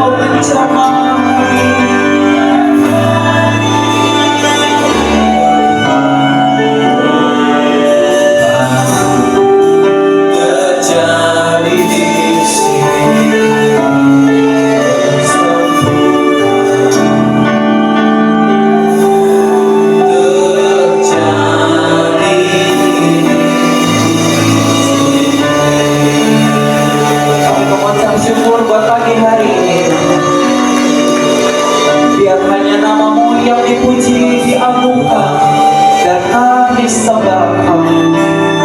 Engkau mencamai. Terjadi di sini syukur buat pagi hari ini. Biar hanya namamu yang dipuji, diagungkan, dan kami sembah kami.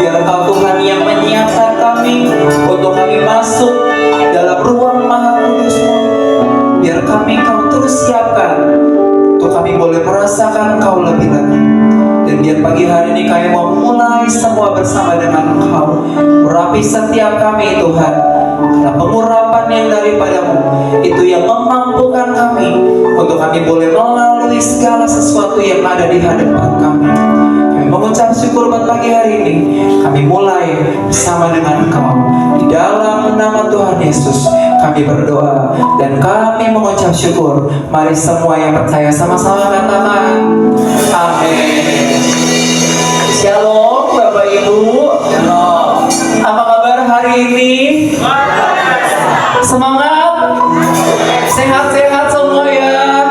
Biar Kau Tuhan yang menyiapkan kami untuk kami masuk dalam ruang maha kudus-Mu. Biar kami Kau terus siapkan untuk kami boleh merasakan Kau lebih lagi. Dan biar pagi hari ini kami mau mulai semua bersama dengan Engkau. Urapi setiap kami Tuhan. Karena pengurapan yang daripadamu itu yang memampukan kami untuk kami boleh melalui segala sesuatu yang ada di hadapan kami. Kami mengucap syukur buat pagi hari ini. Kami mulai bersama dengan Engkau. Di dalam nama Tuhan Yesus kami berdoa dan kami mengucap syukur. Mari semua yang percaya sama-sama katakan amin. Shalom Bapak Ibu. Shalom. Apa kabar hari ini? Semangat, sehat-sehat semua ya.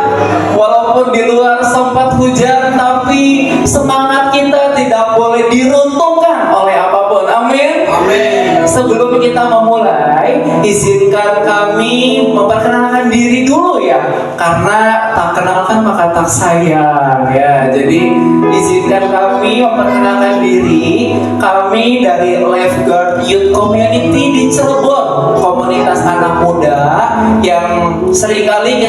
Walaupun di luar sempat hujan, tapi semangat kita tidak boleh diruntuhkan oleh apapun. Amin. Amin. Sebelum kita memulai, izinkan kami memperkenalkan diri dulu ya. Karena tak kenalkan maka tak sayang ya. Jadi izinkan kami memperkenalkan diri. Kami dari Lifeguard Youth Community di Cirebon, komunitas anak muda yang seringkali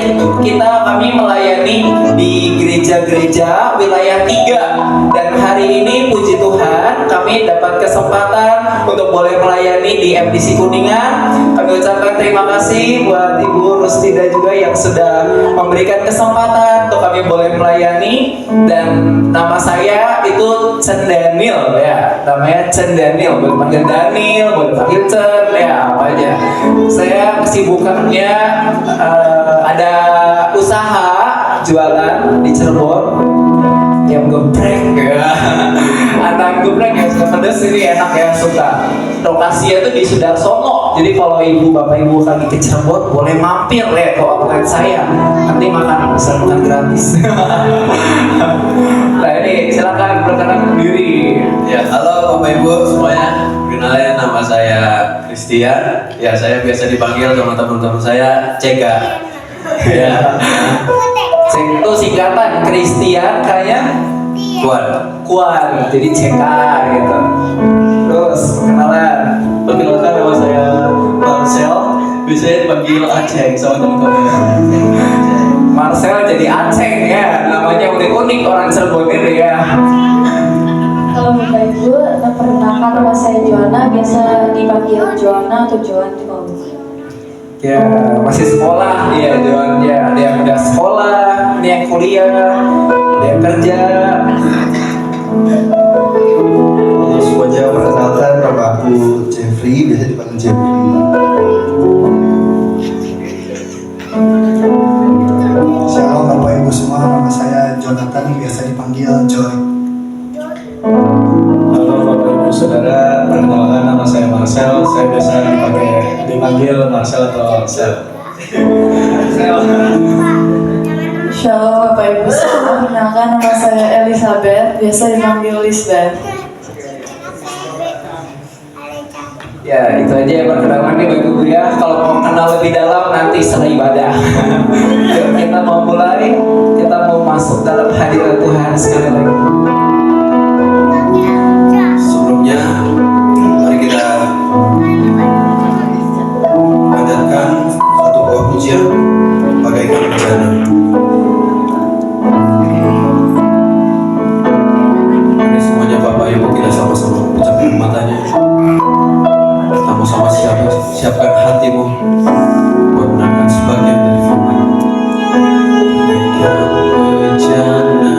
kami melayani di gereja-gereja wilayah 3. Dan hari ini puji Tuhan kami dapat kesempatan untuk boleh melayani di MDC Kuningan. Kami ucapkan terima kasih buat Ibu Rustida juga yang sudah memberikan kesempatan untuk kami boleh melayani. Dan nama saya itu Chen Daniel ya, namanya Chen Daniel, boleh panggil Daniel, boleh panggil Chen ya, apa aja. Saya kesibukannya ada usaha jualan di Cirebon yang geprek ya. Anak geprek ya, suka pedas ini enak ya, suka. Lokasinya tuh di Sudarsono. Jadi kalau ibu bapak ibu lagi ke Cirebon boleh mampir ya ke outlet saya. Nanti makan gratis. Nah ini silakan perkenalkan diri. Ya, halo Bapak Ibu semuanya. Kenalin, nama saya Christian. Ya, saya biasa dipanggil sama teman-teman saya Cega. Ya. Cek itu singkatan Christian kayak Kuan. Jadi CK gitu. Terus kenalan. Perkenalkan, nama saya Marcel. Biasanya dipanggil Aceng sama teman-teman. Marcel jadi Aceng ya. Namanya unik orang Cirebon ini ya. Halo Bapak Ibu, perkenalkan nama saya Joanna, biasa dipanggil Joanna atau Joan di bawah. Ya, masih sekolah ya Joan ya. Ada yang udah sekolah, ada yang kuliah, ada yang kerja. Terus wajah perkenalkan, nama aku Jeffrey, biasa dipanggil Jeffrey. Shalom Bapak Ibu semua, nama saya Jonathan, biasa dipanggil Joy. Halo Bapak Ibu Saudara, perkenalkan nama saya Marcel. Saya biasa dipanggil Marcel atau Marcel. Shalom Bapak Ibu semua, perkenalkan nama saya Elizabeth, biasa dipanggil Lisbeth. Ya itu aja ya perkenalan nih Bapak Ibu ya. Kalau mau kenal lebih dalam nanti setelah ibadah. Yuk kita mau mulai, kita mau masuk dalam hadirat Tuhan sekali lagi. Sebelumnya, mari kita panjatkan satu buah pujian bagaikan bencana. Mari semuanya Bapak Ibu kita sama-sama ucapkan matanya. Sama-sama siapkan hatimu buat menangkan sebagian dari firman. Bagaikan bencana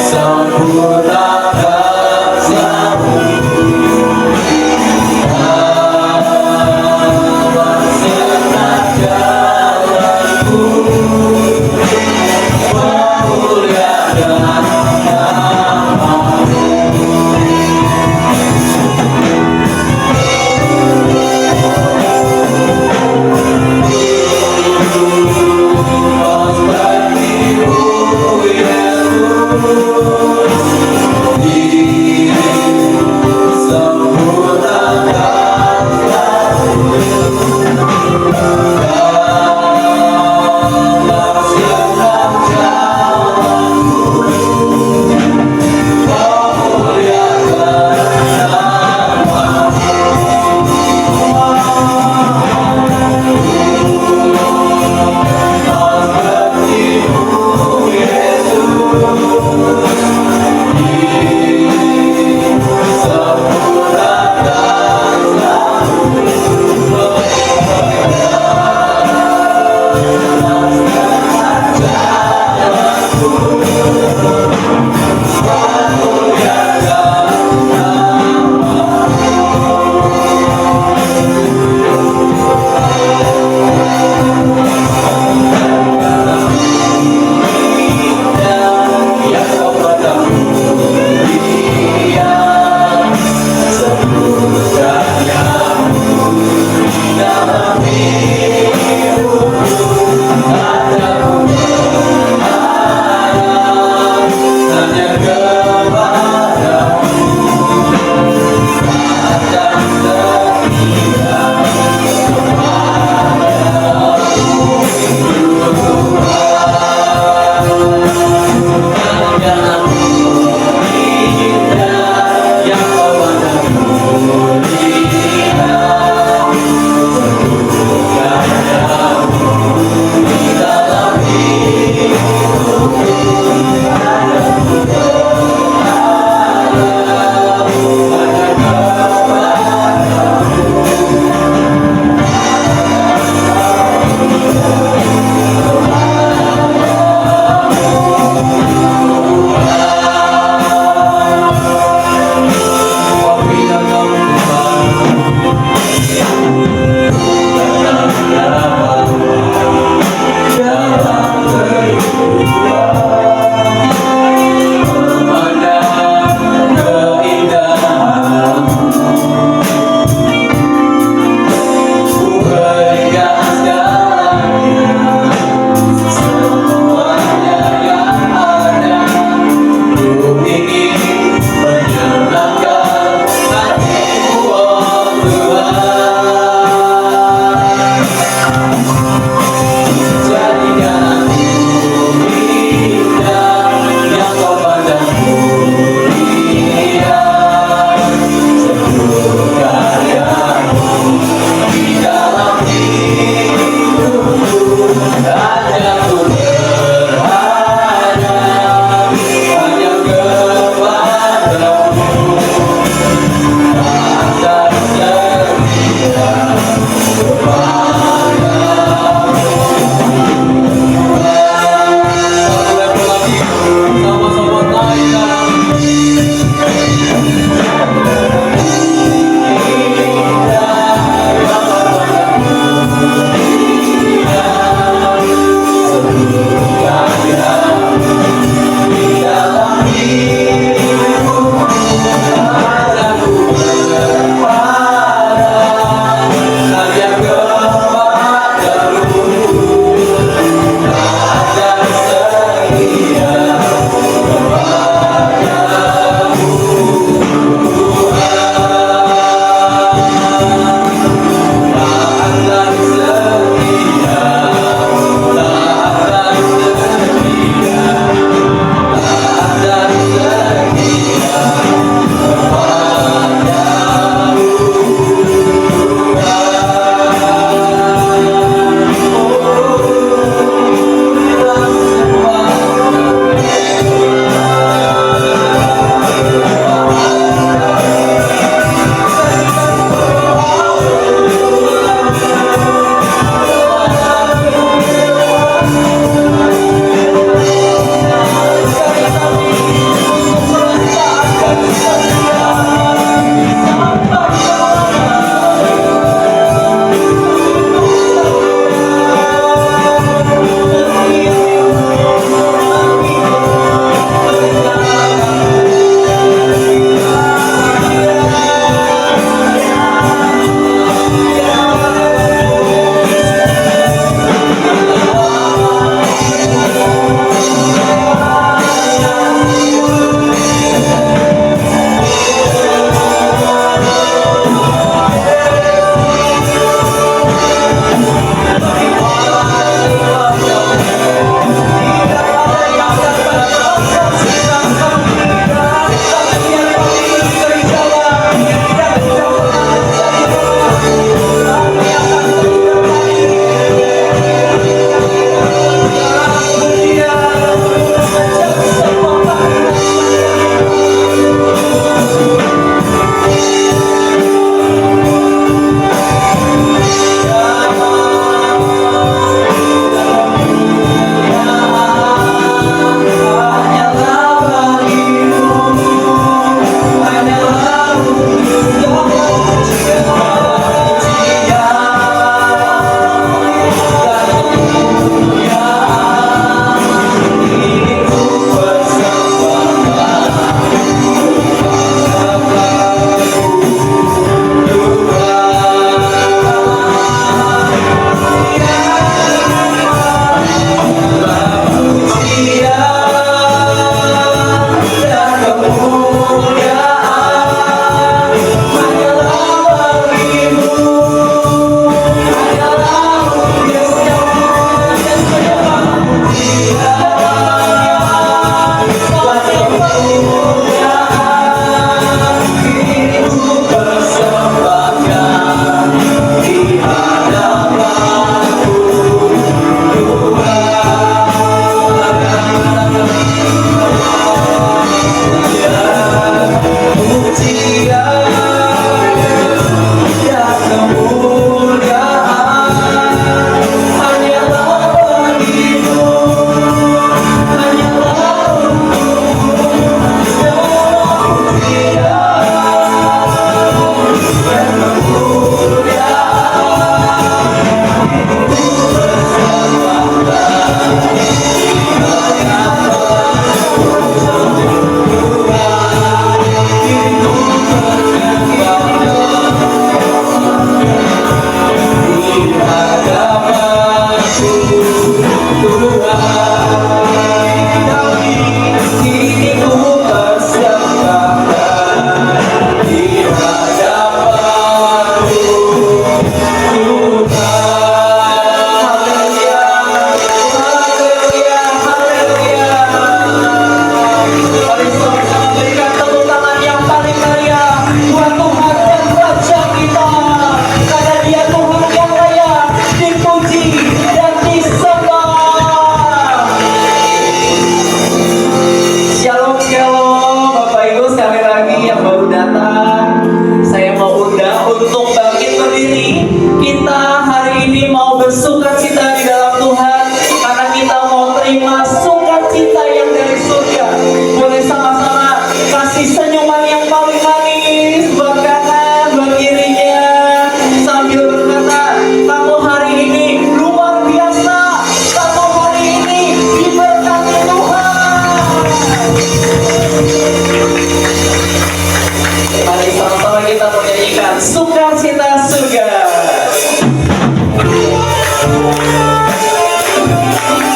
Sempurnakan jalanku.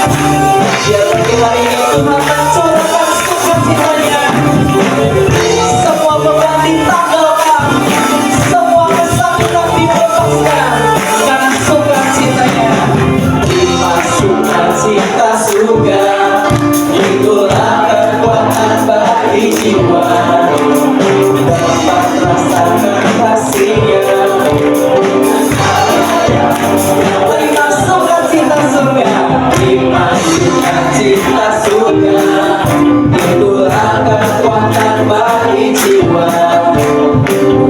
Biar pagi hari ini Tuhan mencurahkan sukacitanya. Semua beban ditanggalkan, semua kesakitan dilepaskan karena sukacitanya. Dimasukkan cinta surga, itulah kekuatan bagi jiwa. Dapat rasakan kasihnya. Dimasukkan cinta surga, dimasukkan cinta surga, itulah kekuatan bagi jiwa.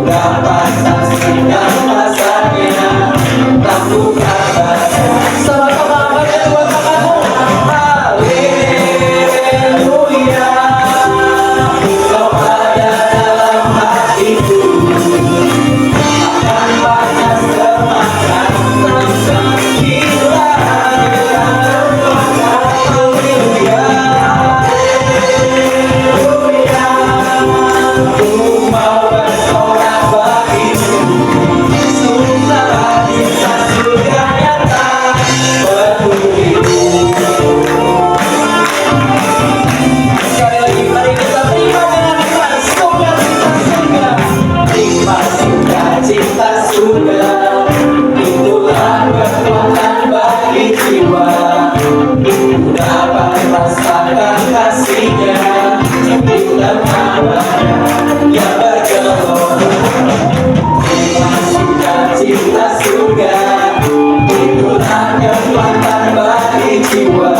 Dapat saksikan rasanya, tak bukan bahasa. Sama-sama angkat kedua tanganmu. Haleluya, kau ada dalam hatiku. Akan banyak semangat, takkan hilang. Haleluya, haleluya, ku mau bersorak bagimu. Suka cinta surga nyata penuhiku. Sekali lagi mari kita terima dengan ikhlas sukacita surga. Nikmat sukacita surga, itulah kekuatan bagi jiwa. Dapat rasakan kasihnya, itulah namanya yang bergelora. Nikmat sukacita surga, itulah kekuatan bagi jiwa.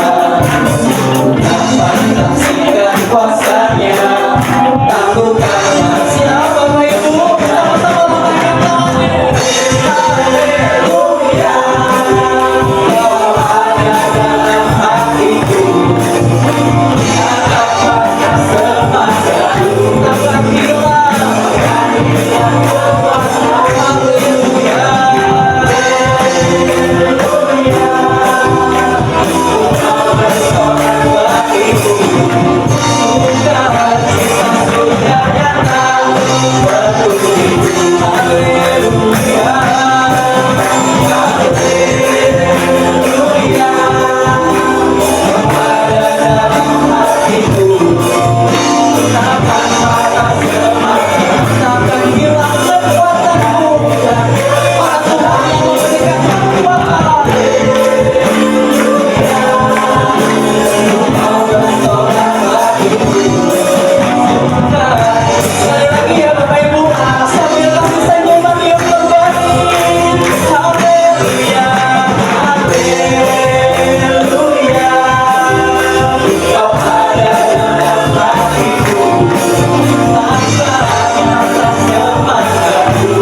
Dapat saksikan kuasanya, tangguhkan siapa Bapak Ibu, sama-sama lambaikan tangannya. Haleluya, kau ada dalam hatiku. Akan banyak semangat, takkan hilang. Haleluya, takkan hilang kekuatanmu. Para Tuhan yang memberikan kekuatan. Sekali lagi ya Bapak Ibu, sambil kasih senyuman yang terbaik. Haleluya, haleluya, kau ada dalam hatiku. Tanpa rasa semangatku,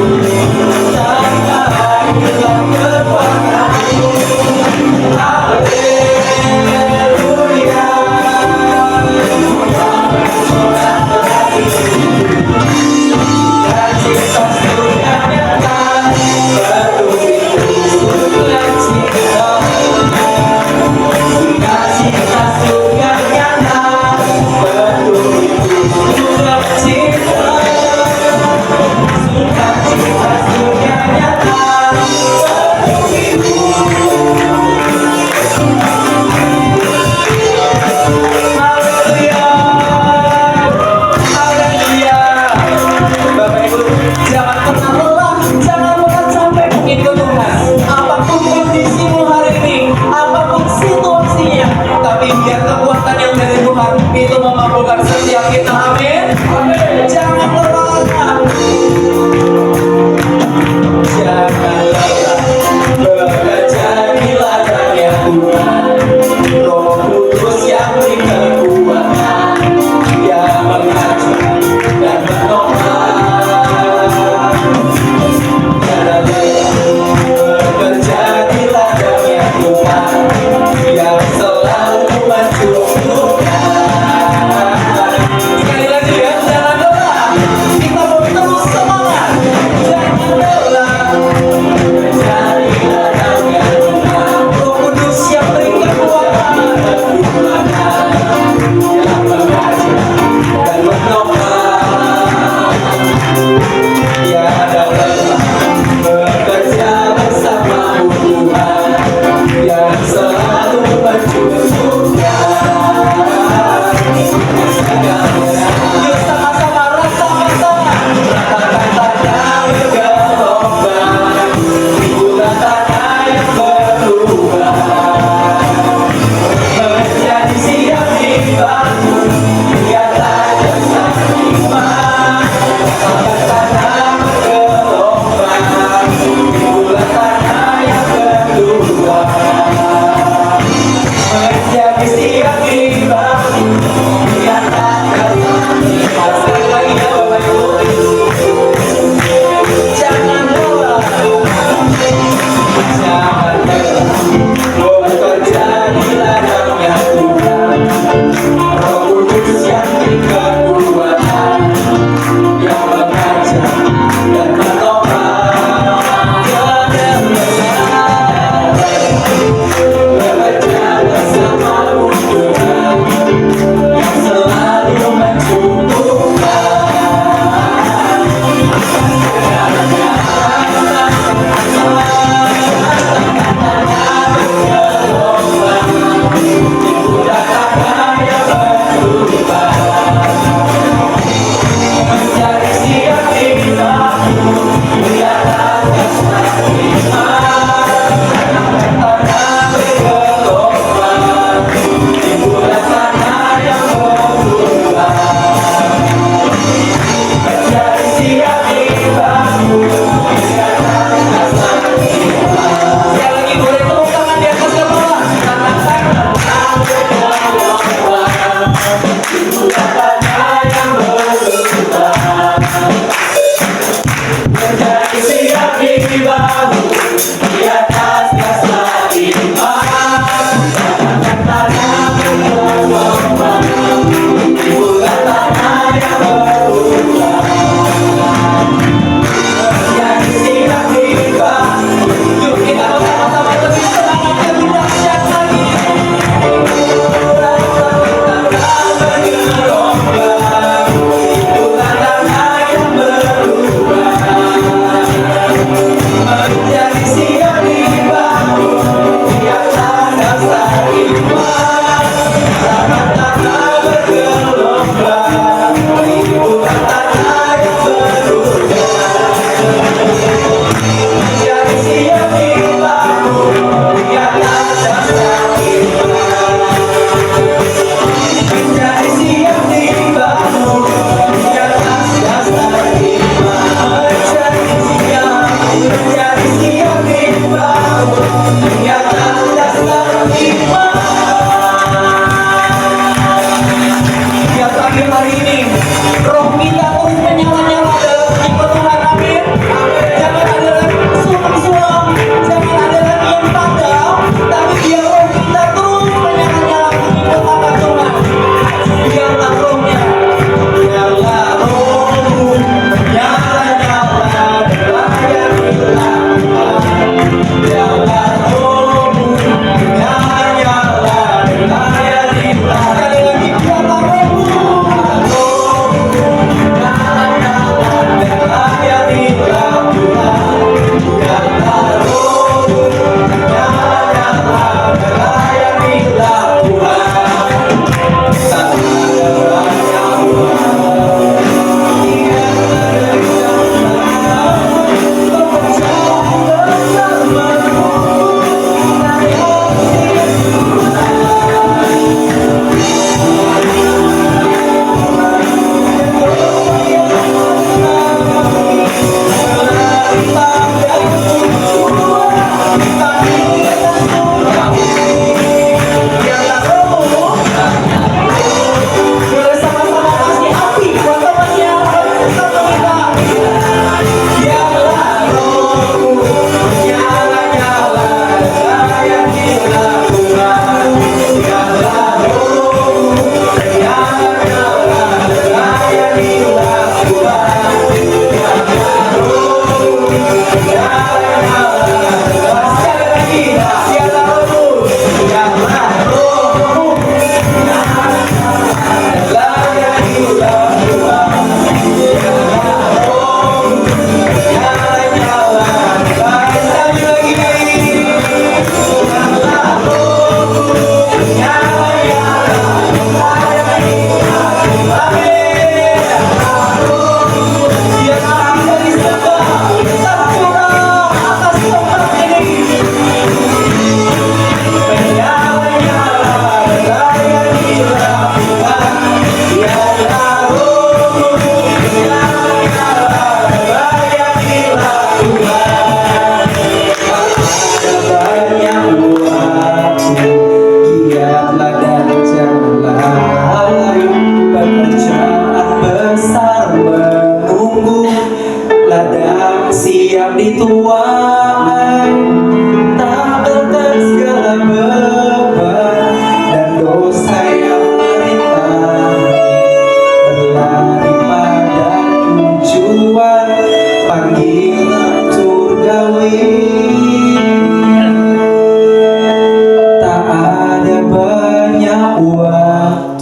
tanpa hilang kekuatanku. Haleluya, cinta surga nyata penuhiku. Sukacita, sukacita surga nyata penuhiku. Sukacita, sukacita surga nyata penuhiku. Haleluya, haleluya. Bapak Ibu, jangan pernah lelah, jangan pernah capek mengikut Tuhan. Apapun kondisimu hari ini, apapun situasinya, tapi biar kekuatan yang dari Tuhan itu memampukan setiap kita. Amin. Jangan lelah, jangan lelah, bekerja di ladangnya Tuhan. Roh Kudus yang beri kekuatan, yang mengajar dan menopang. Jangan lelah, bekerja di ladangnya Tuhan, yang selalu mencukupkan. Sekali lagi ya, jangan lelah, kita mau terus semangat. Jangan lelah, bekerja di ladangnya Tuhan. Roh Kudus yang beri kekuatan, yang mengajar dan menopang. Tiada lelah bekerja bersama Tuhan, yang selalu mencukupkan.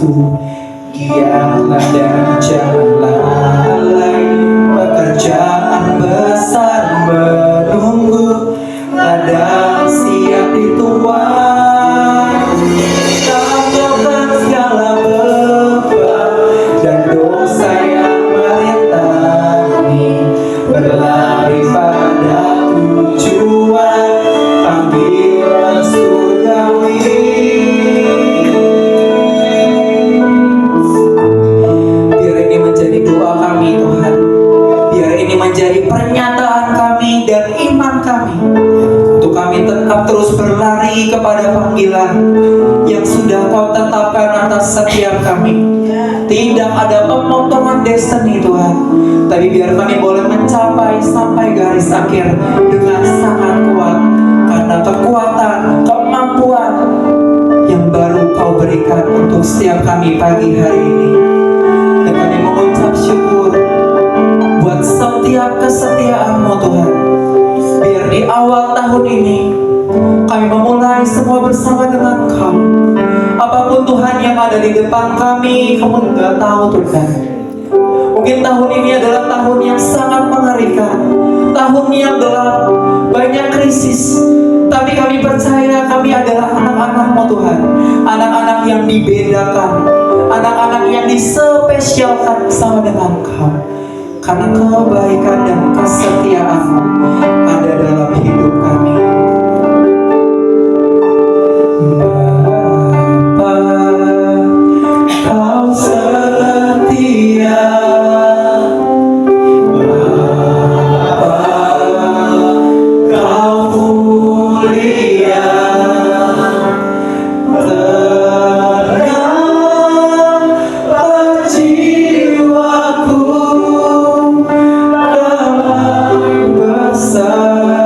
membantu. Giatlah dan jangan lalai, pekerjaan besar menunggu, ladang siap dituai. Tabungkan segala beban dan dosa yang merintangi, berlari pada tujuan panggilan surgawi. Biar ini menjadi doa kami Tuhan, biar ini menjadi pernyataan kami dan iman kami, untuk kami tetap terus berlari kepada panggilan yang sudah Kau tetapkan atas setiap kami. Tidak ada pemotongan destiny Tuhan, tapi biar kami boleh mencapai sampai garis akhir dengan sangat kuat, karena kekuatan, kemampuan yang baru Kau berikan untuk setiap kami pagi hari ini. Dan kami mengucap syukur buat setiap kesetiaan-Mu Tuhan. Biar di awal tahun ini kami memulai semua bersama dengan Kau. Apapun Tuhan yang ada di depan kami, Kamu nggak tahu Tuhan. Mungkin tahun ini adalah tahun yang sangat mengerikan, tahun yang gelap, banyak krisis. Tapi kami percaya kami adalah anak-anak-Mu Tuhan, anak-anak yang dibedakan, anak-anak yang dispesialkan bersama dengan Kau. Karena kebaikan dan kesetiaan-Mu ada dalam hidup kami. Bapa, Kau setia. Bapa, Kau mulia. Tenanglah jiwaku dalam bersama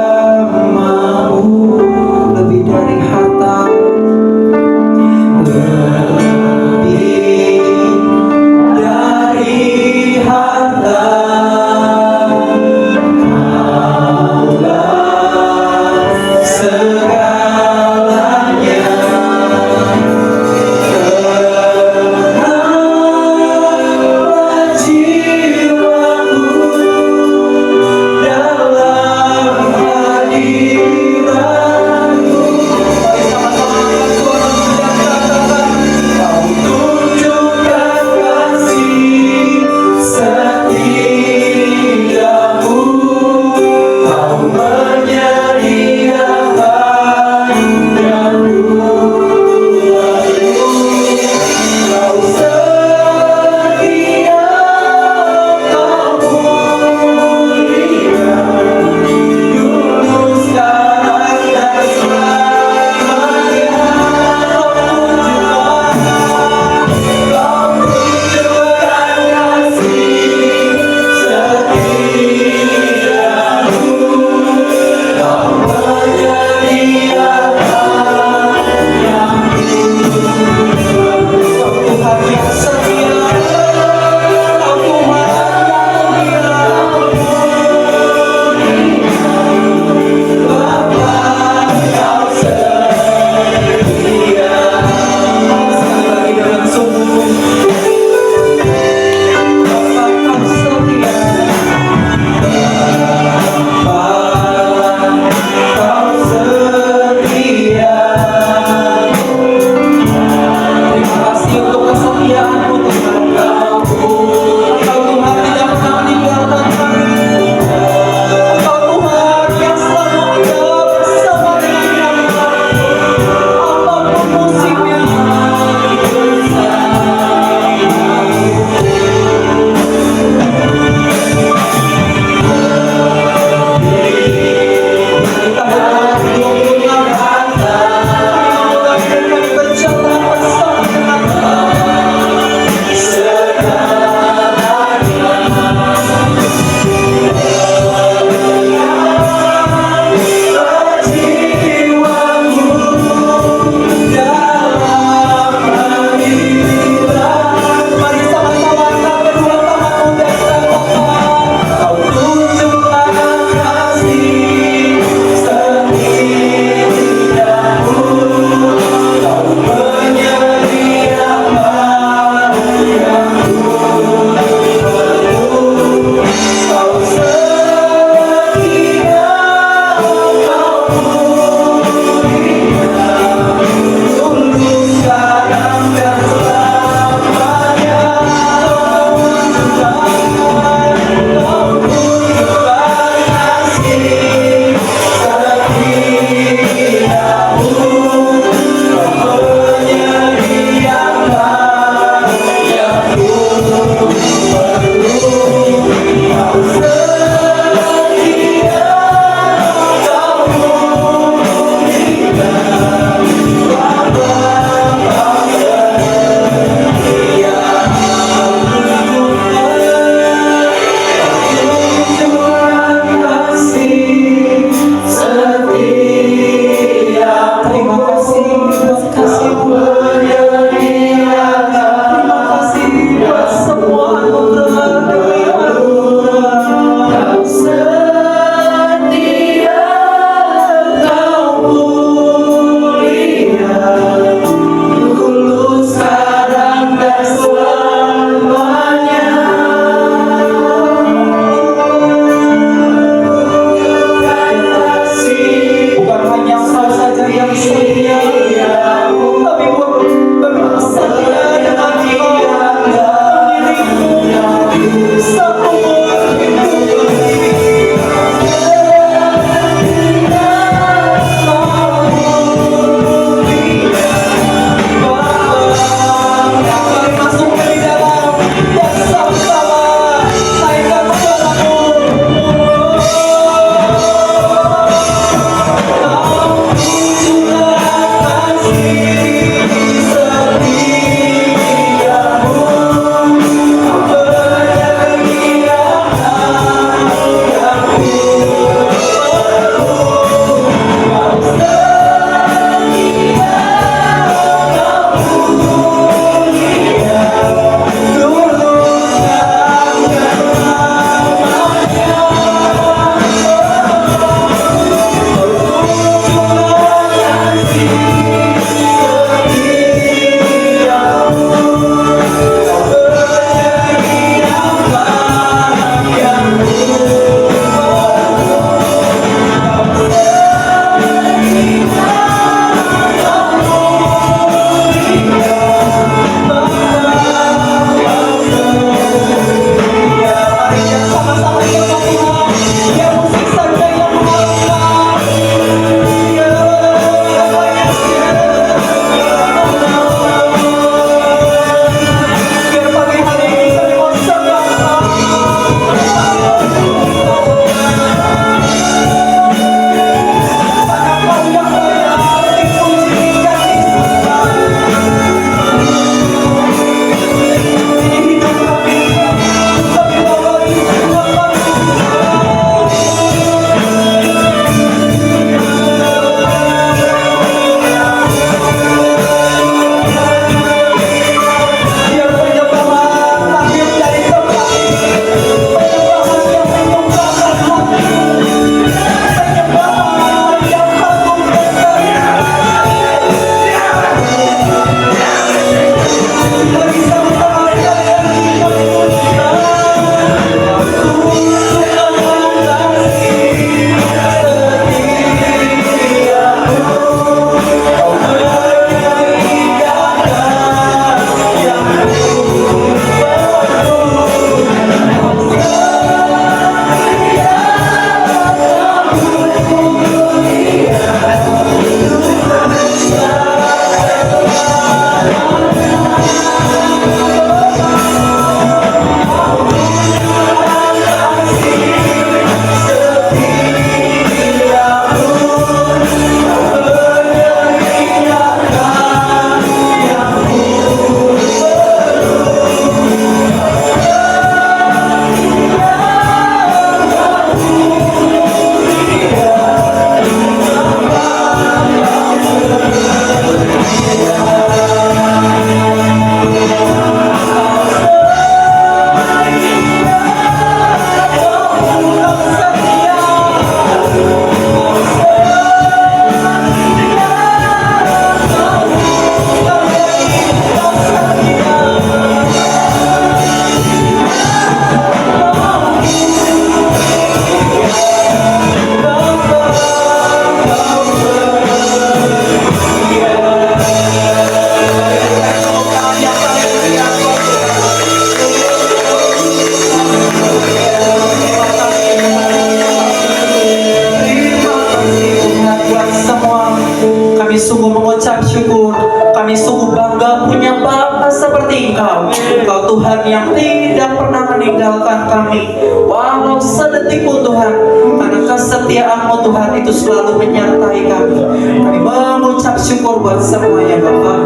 gak punya Bapa seperti Engkau. Engkau Tuhan yang tidak pernah meninggalkan kami walau sedetik pun Tuhan, karena kesetiaan-Mu Tuhan itu selalu menyertai kami. Kami mengucap syukur buat semuanya Bapak.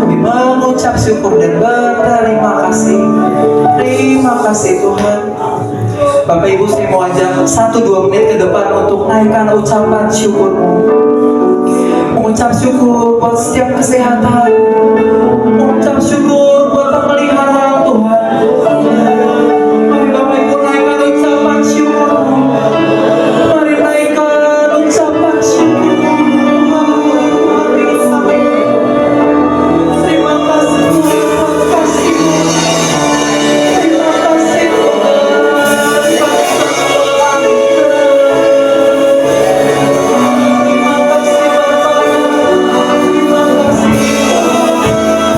Kami mengucap syukur dan berterima kasih. Terima kasih Tuhan. Bapak Ibu, saya mau ajak 1-2 menit ke depan untuk naikkan ucapan syukur-Mu. Mengucap syukur buat setiap kesehatan, mengucap syukur buat pemeliharaan Tuhan. Mari Bapak Ibu naikkan ucapan syukur. Mari naikkan ucapan syukur. Mari. Terima kasih Tuhan. Terima kasih. Terima kasih Tuhan.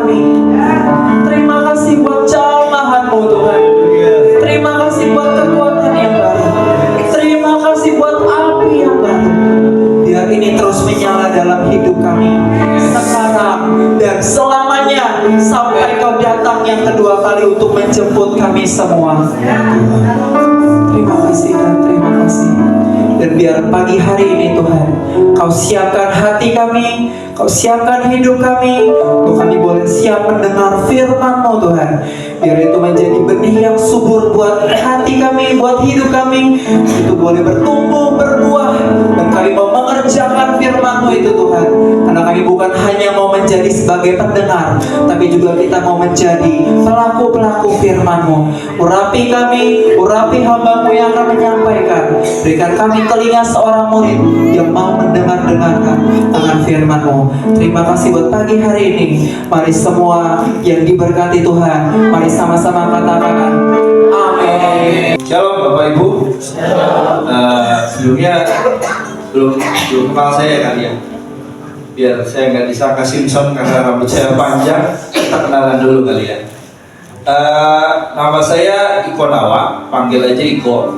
kami. Terima kasih buat camahan-Mu Tuhan. Terima kasih buat kekuatan yang baru. Terima kasih buat api yang baru. Biar ini terus menyala dalam hidup kami sekarang dan selamanya sampai Kau datang yang kedua kali untuk menjemput kami semua. Terima kasih dan terima kasih. Dan biar pagi hari ini Tuhan, Kau siapkan hati kami, Kau siapkan hidup kami, untuk kami boleh siap mendengar firman-Mu Tuhan. Biar itu menjadi benih yang subur buat hati kami, buat hidup kami. Itu boleh bertumbuh, berbuah, dan kami mau mengerjakan firman-Mu itu Tuhan. Karena kami bukan hanya mau menjadi sebagai pendengar, tapi juga kita mau menjadi pelaku-pelaku firman-Mu. Urapi kami, urapi hamba-Mu yang akan menyampaikan. Berikan kami telinga seorang murid yang mau mendengar-dengarkan akan firman-Mu. Terima kasih buat pagi hari ini. Mari semua yang diberkati Tuhan, mari sama-sama katakan amin. Shalom Bapak Ibu. Sebelumnya belum kenal saya kalian. Biar saya nggak disangka Simpson karena rambut saya panjang, kita kenalan dulu kalian. Nama saya Iko Nawa, panggil aja Iko.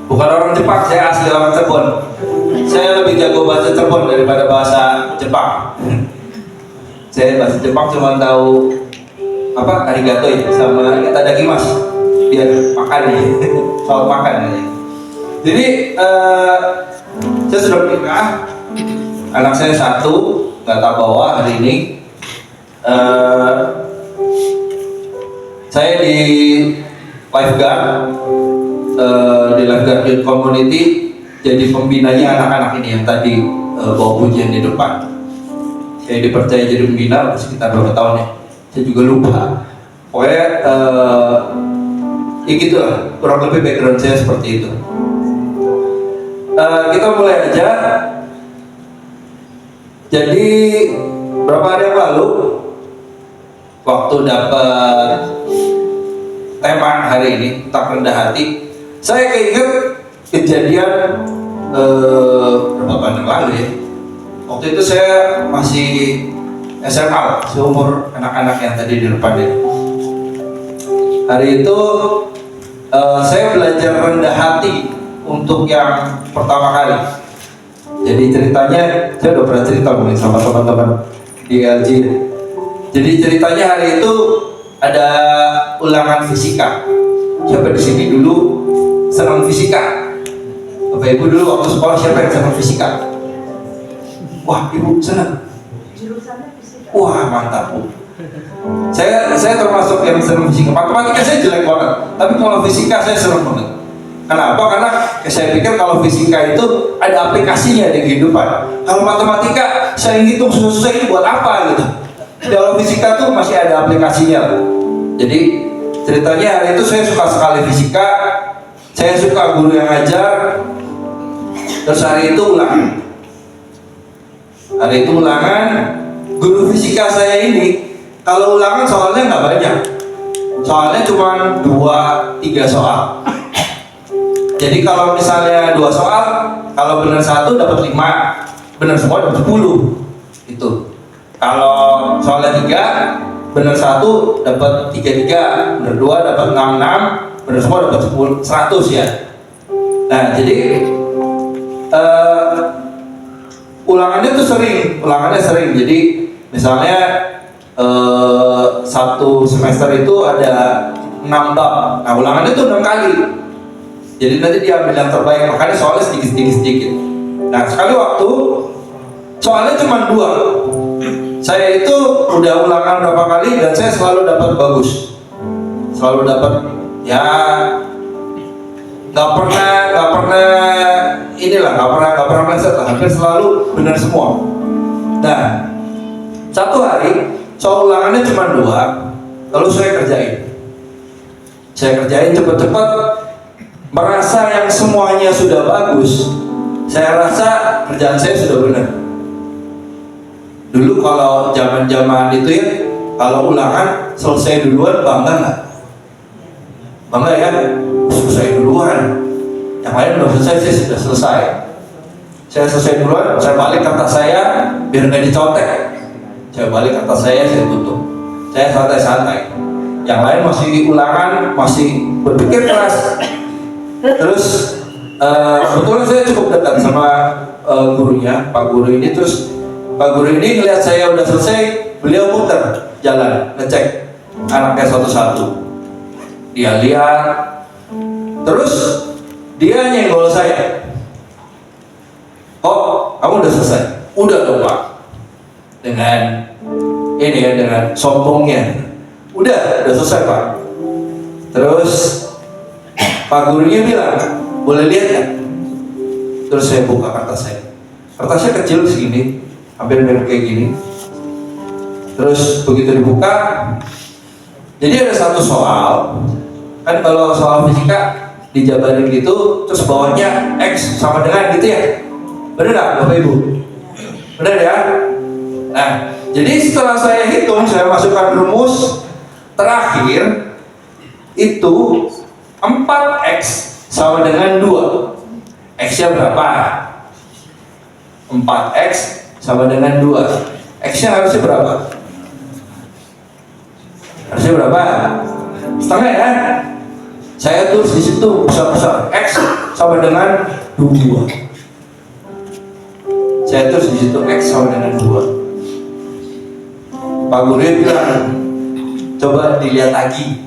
Bukan orang Jepang, saya asli orang Cirebon. Saya lebih jago bahasa Cirebon daripada bahasa Jepang. Saya bahasa Jepang cuma tahu apa arigato ya sama itadakimasu. Biar makan nih, soal makan aja. Jadi saya sudah menikah, anak saya 1, nggak tahu bawa hari ini. Saya di lifeguard, di lifeguard youth community, jadi pembinanya anak-anak ini yang tadi bawa pujian di depan. Saya dipercaya jadi pembina sekitar berapa tahun ya? Saya juga lupa. Pokoknya ya gitu lah, kurang lebih background saya seperti itu. Kita mulai aja. Jadi berapa hari yang lalu, waktu dapat tema hari ini tentang rendah hati, saya keinget kejadian berapa tahun yang lalu ya. Waktu itu saya masih SMA, seumur anak-anak yang tadi di depan ini. Hari itu saya belajar rendah hati untuk yang pertama kali. Jadi ceritanya, saya udah pernah cerita mungkin sama teman-teman di LG. Jadi ceritanya hari itu ada ulangan fisika. Siapa di sini dulu senang fisika? Bapak Ibu dulu waktu sekolah siapa yang senang fisika? Wah, Ibu senang. Wah, mantap Bu. Saya termasuk yang senang fisika. Matematika saya jelek banget, tapi kalau fisika saya senang banget. Kenapa? Karena saya pikir kalau fisika itu ada aplikasinya di kehidupan. Kalau matematika saya ngitung susah-susah ini buat apa gitu. Kalau fisika tuh masih ada aplikasinya. Jadi ceritanya hari itu saya suka sekali fisika. Saya suka guru yang ngajar. Terus hari itu ulangan. Hari itu ulangan. Guru fisika saya ini kalau ulangan soalnya nggak banyak. Soalnya cuma 2-3 soal. Jadi kalau misalnya 2 soal, kalau benar 1 dapat 5, benar semua dapat 10. Itu. Kalau soalnya 3, benar 1 dapat 33, benar 2 dapat 66, benar semua dapat 100 ya. Nah, jadi ulangannya sering. Jadi misalnya 1 semester itu ada 6 bab. Nah, ulangannya itu 6 kali. Jadi nanti diambil yang terbaik, makanya soalnya sedikit. Nah, sekali waktu soalnya cuma 2. Saya itu udah ulangan berapa kali dan saya selalu dapat bagus. Selalu dapat ya nggak pernah meleset lah, hampir selalu benar semua. Nah, satu hari soal ulangannya cuma 2, lalu saya kerjain cepet-cepet, merasa yang semuanya sudah bagus. Saya rasa kerjaan saya sudah benar. Dulu kalau zaman itu ya, kalau ulangan selesai duluan bangga nggak? Bangga ya, selesai duluan. Yang lain belum selesai, saya sudah selesai. Saya selesai duluan, saya balik kata saya biar nggak dicontek. Saya balik kata saya tutup. saya santai-santai. Yang lain masih ulangan, masih berpikir keras. Terus kebetulan saya cukup dekat sama gurunya, Pak Guru ini. Terus Pak Guru ini ngeliat saya udah selesai, beliau muter jalan ngecek anaknya satu-satu. Dia lihat, terus dia nyenggol saya. Oh, kamu udah selesai? Udah dong Pak. Dengan ini ya, dengan sombongnya. Udah selesai Pak. Terus Pak gurunya bilang, boleh lihat kan? Terus saya buka kertas saya. Kertasnya kecil segini, hampir mirip kayak gini. Terus begitu dibuka, jadi ada satu soal. Kan kalau soal fisika dijabarin gitu, terus bawahnya X sama dengan gitu ya. Bener nggak Bapak Ibu? Bener ya? Nah, jadi setelah saya hitung, saya masukkan rumus terakhir itu 4X sama dengan 2. X-nya berapa? 4X sama dengan 2. X-nya harusnya berapa? Harusnya berapa? Setengah ya? Saya tulis di situ besar-besar X sama dengan 2. Saya tulis di situ X sama dengan 2. Pak Guru bilang, coba dilihat lagi.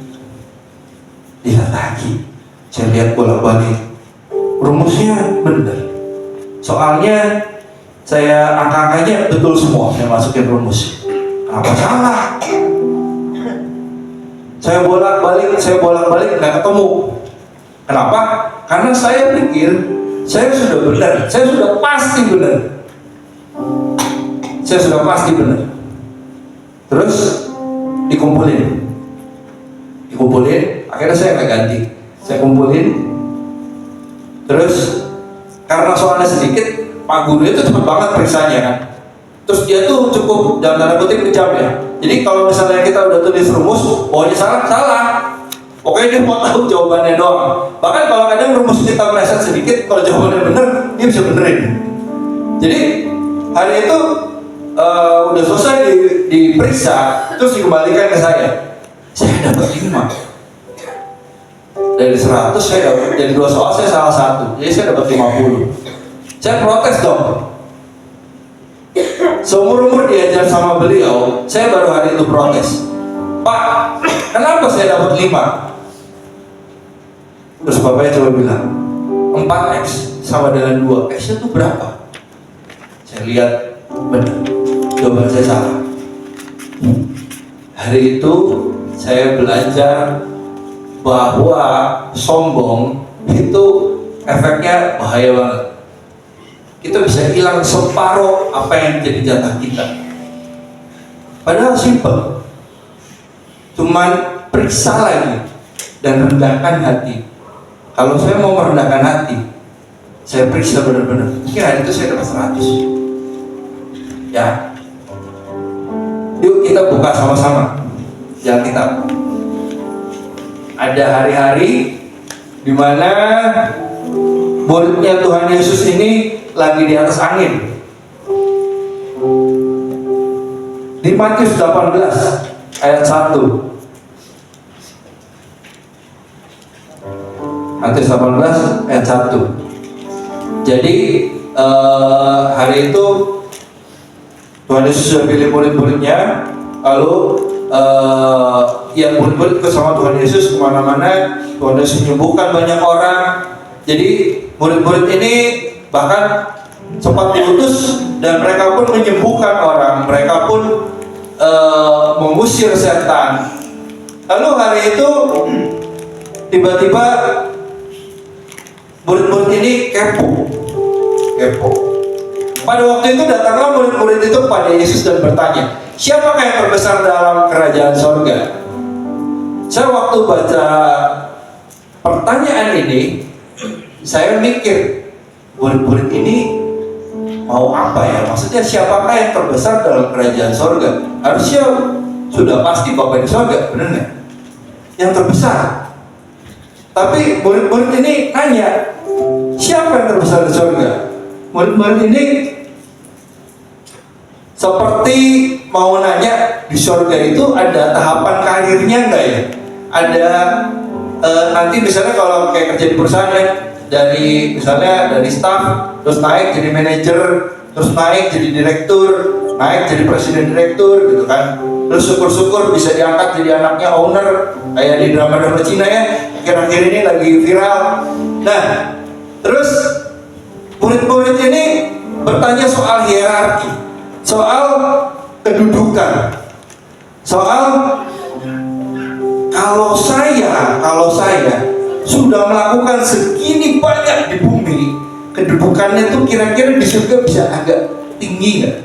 Lihat lagi. Saya lihat bolak-balik. Rumusnya benar. Soalnya saya angka-angkanya betul semua. Saya masukin rumus. Apa salah? Saya bolak-balik nggak ketemu. Kenapa? Karena saya pikir saya sudah benar. Saya sudah pasti benar. Saya sudah pasti benar. Terus dikumpulin, akhirnya saya nggak ganti, saya kumpulin. Terus karena soalnya sedikit, Pak Guru itu cepet banget periksanya kan. Terus dia tuh cukup dalam tanda kutip kejam ya. Jadi kalau misalnya kita udah tulis rumus, pokoknya salah. Pokoknya dia mau tahu jawabannya doang. Bahkan kalau kadang rumus kita meleset sedikit, kalau jawabannya bener, dia bisa benerin. Jadi hari itu udah selesai diperiksa, terus dikembalikan ke saya. Saya dapat 5. Dari 100 saya dapat, jadi 2 soal saya salah 1. Jadi saya dapat 50. Saya protes dong. Seumur-umur diajar sama beliau, saya baru hari itu protes. Pak, kenapa saya dapat 5? Terus bapaknya coba bilang, 4X sama dengan 2. X itu berapa? Saya lihat, benar. Jawaban saya salah. Hari itu saya belajar bahwa sombong itu efeknya bahaya banget. Kita bisa hilang separuh apa yang jadi jatah kita. Padahal simpel. Cuman periksa lagi dan rendahkan hati. Kalau saya mau merendahkan hati, saya periksa benar-benar. Mungkin hari itu saya dapat 100. Ya. Yuk kita buka sama-sama. Jangan kita. Ada hari-hari di mana muridnya Tuhan Yesus ini lagi di atas angin. Di Matius 18 ayat 1. Matius 18 ayat 1. Jadi hari itu Tuhan Yesus sudah pilih murid-muridnya, lalu murid-murid ke sama Tuhan Yesus kemana-mana. Tuhan Yesus menyembuhkan banyak orang. Jadi murid-murid ini bahkan sempat diutus dan mereka pun menyembuhkan orang. Mereka pun mengusir setan. Lalu hari itu tiba-tiba murid-murid ini kepo. Pada waktu itu datanglah murid-murid itu kepada Yesus dan bertanya, siapakah yang terbesar dalam kerajaan sorga? Saya waktu baca pertanyaan ini, saya mikir, murid-murid ini mau apa ya? Maksudnya siapakah yang terbesar dalam kerajaan sorga? Harusnya sudah pasti Bapak di sorga, benar nggak? Yang terbesar. Tapi murid-murid ini nanya, siapa yang terbesar di sorga? Murid-murid ini Seperti mau nanya, di surga itu ada tahapan karirnya enggak ya? Ada nanti misalnya kalau kayak kerja di perusahaan ya, dari misalnya dari staff terus naik jadi manajer, terus naik jadi direktur, naik jadi presiden direktur gitu kan. Terus syukur-syukur bisa diangkat jadi anaknya owner kayak di drama-drama Cina ya, akhir-akhir ini lagi viral. Nah, terus murid-murid ini bertanya soal hierarki, soal kedudukan, soal kalau saya sudah melakukan segini banyak di bumi, kedudukannya tuh kira-kira di surga bisa agak tinggi nggak?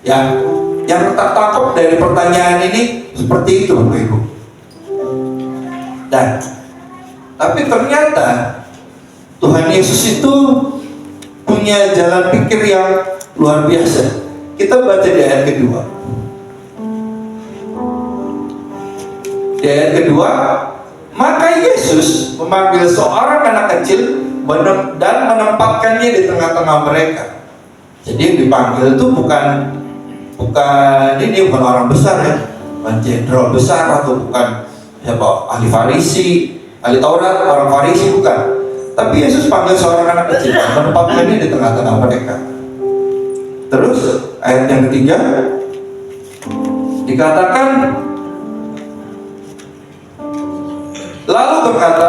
Ya, yang tak tangkap dari pertanyaan ini seperti itu, Bapak Ibu. Dan tapi ternyata Tuhan Yesus itu punya jalan pikir yang luar biasa. Kita baca di ayat kedua. Di ayat kedua, maka Yesus memanggil seorang anak kecil dan menempatkannya di tengah-tengah mereka. Jadi yang dipanggil itu bukan orang besar ya, bukan jenderal besar atau bukan siapa ahli Farisi, ahli Taurat, orang Farisi, bukan. Tapi Yesus panggil seorang anak kecil, menempatkannya di tengah-tengah mereka. Terus ayat yang ketiga dikatakan, lalu berkata,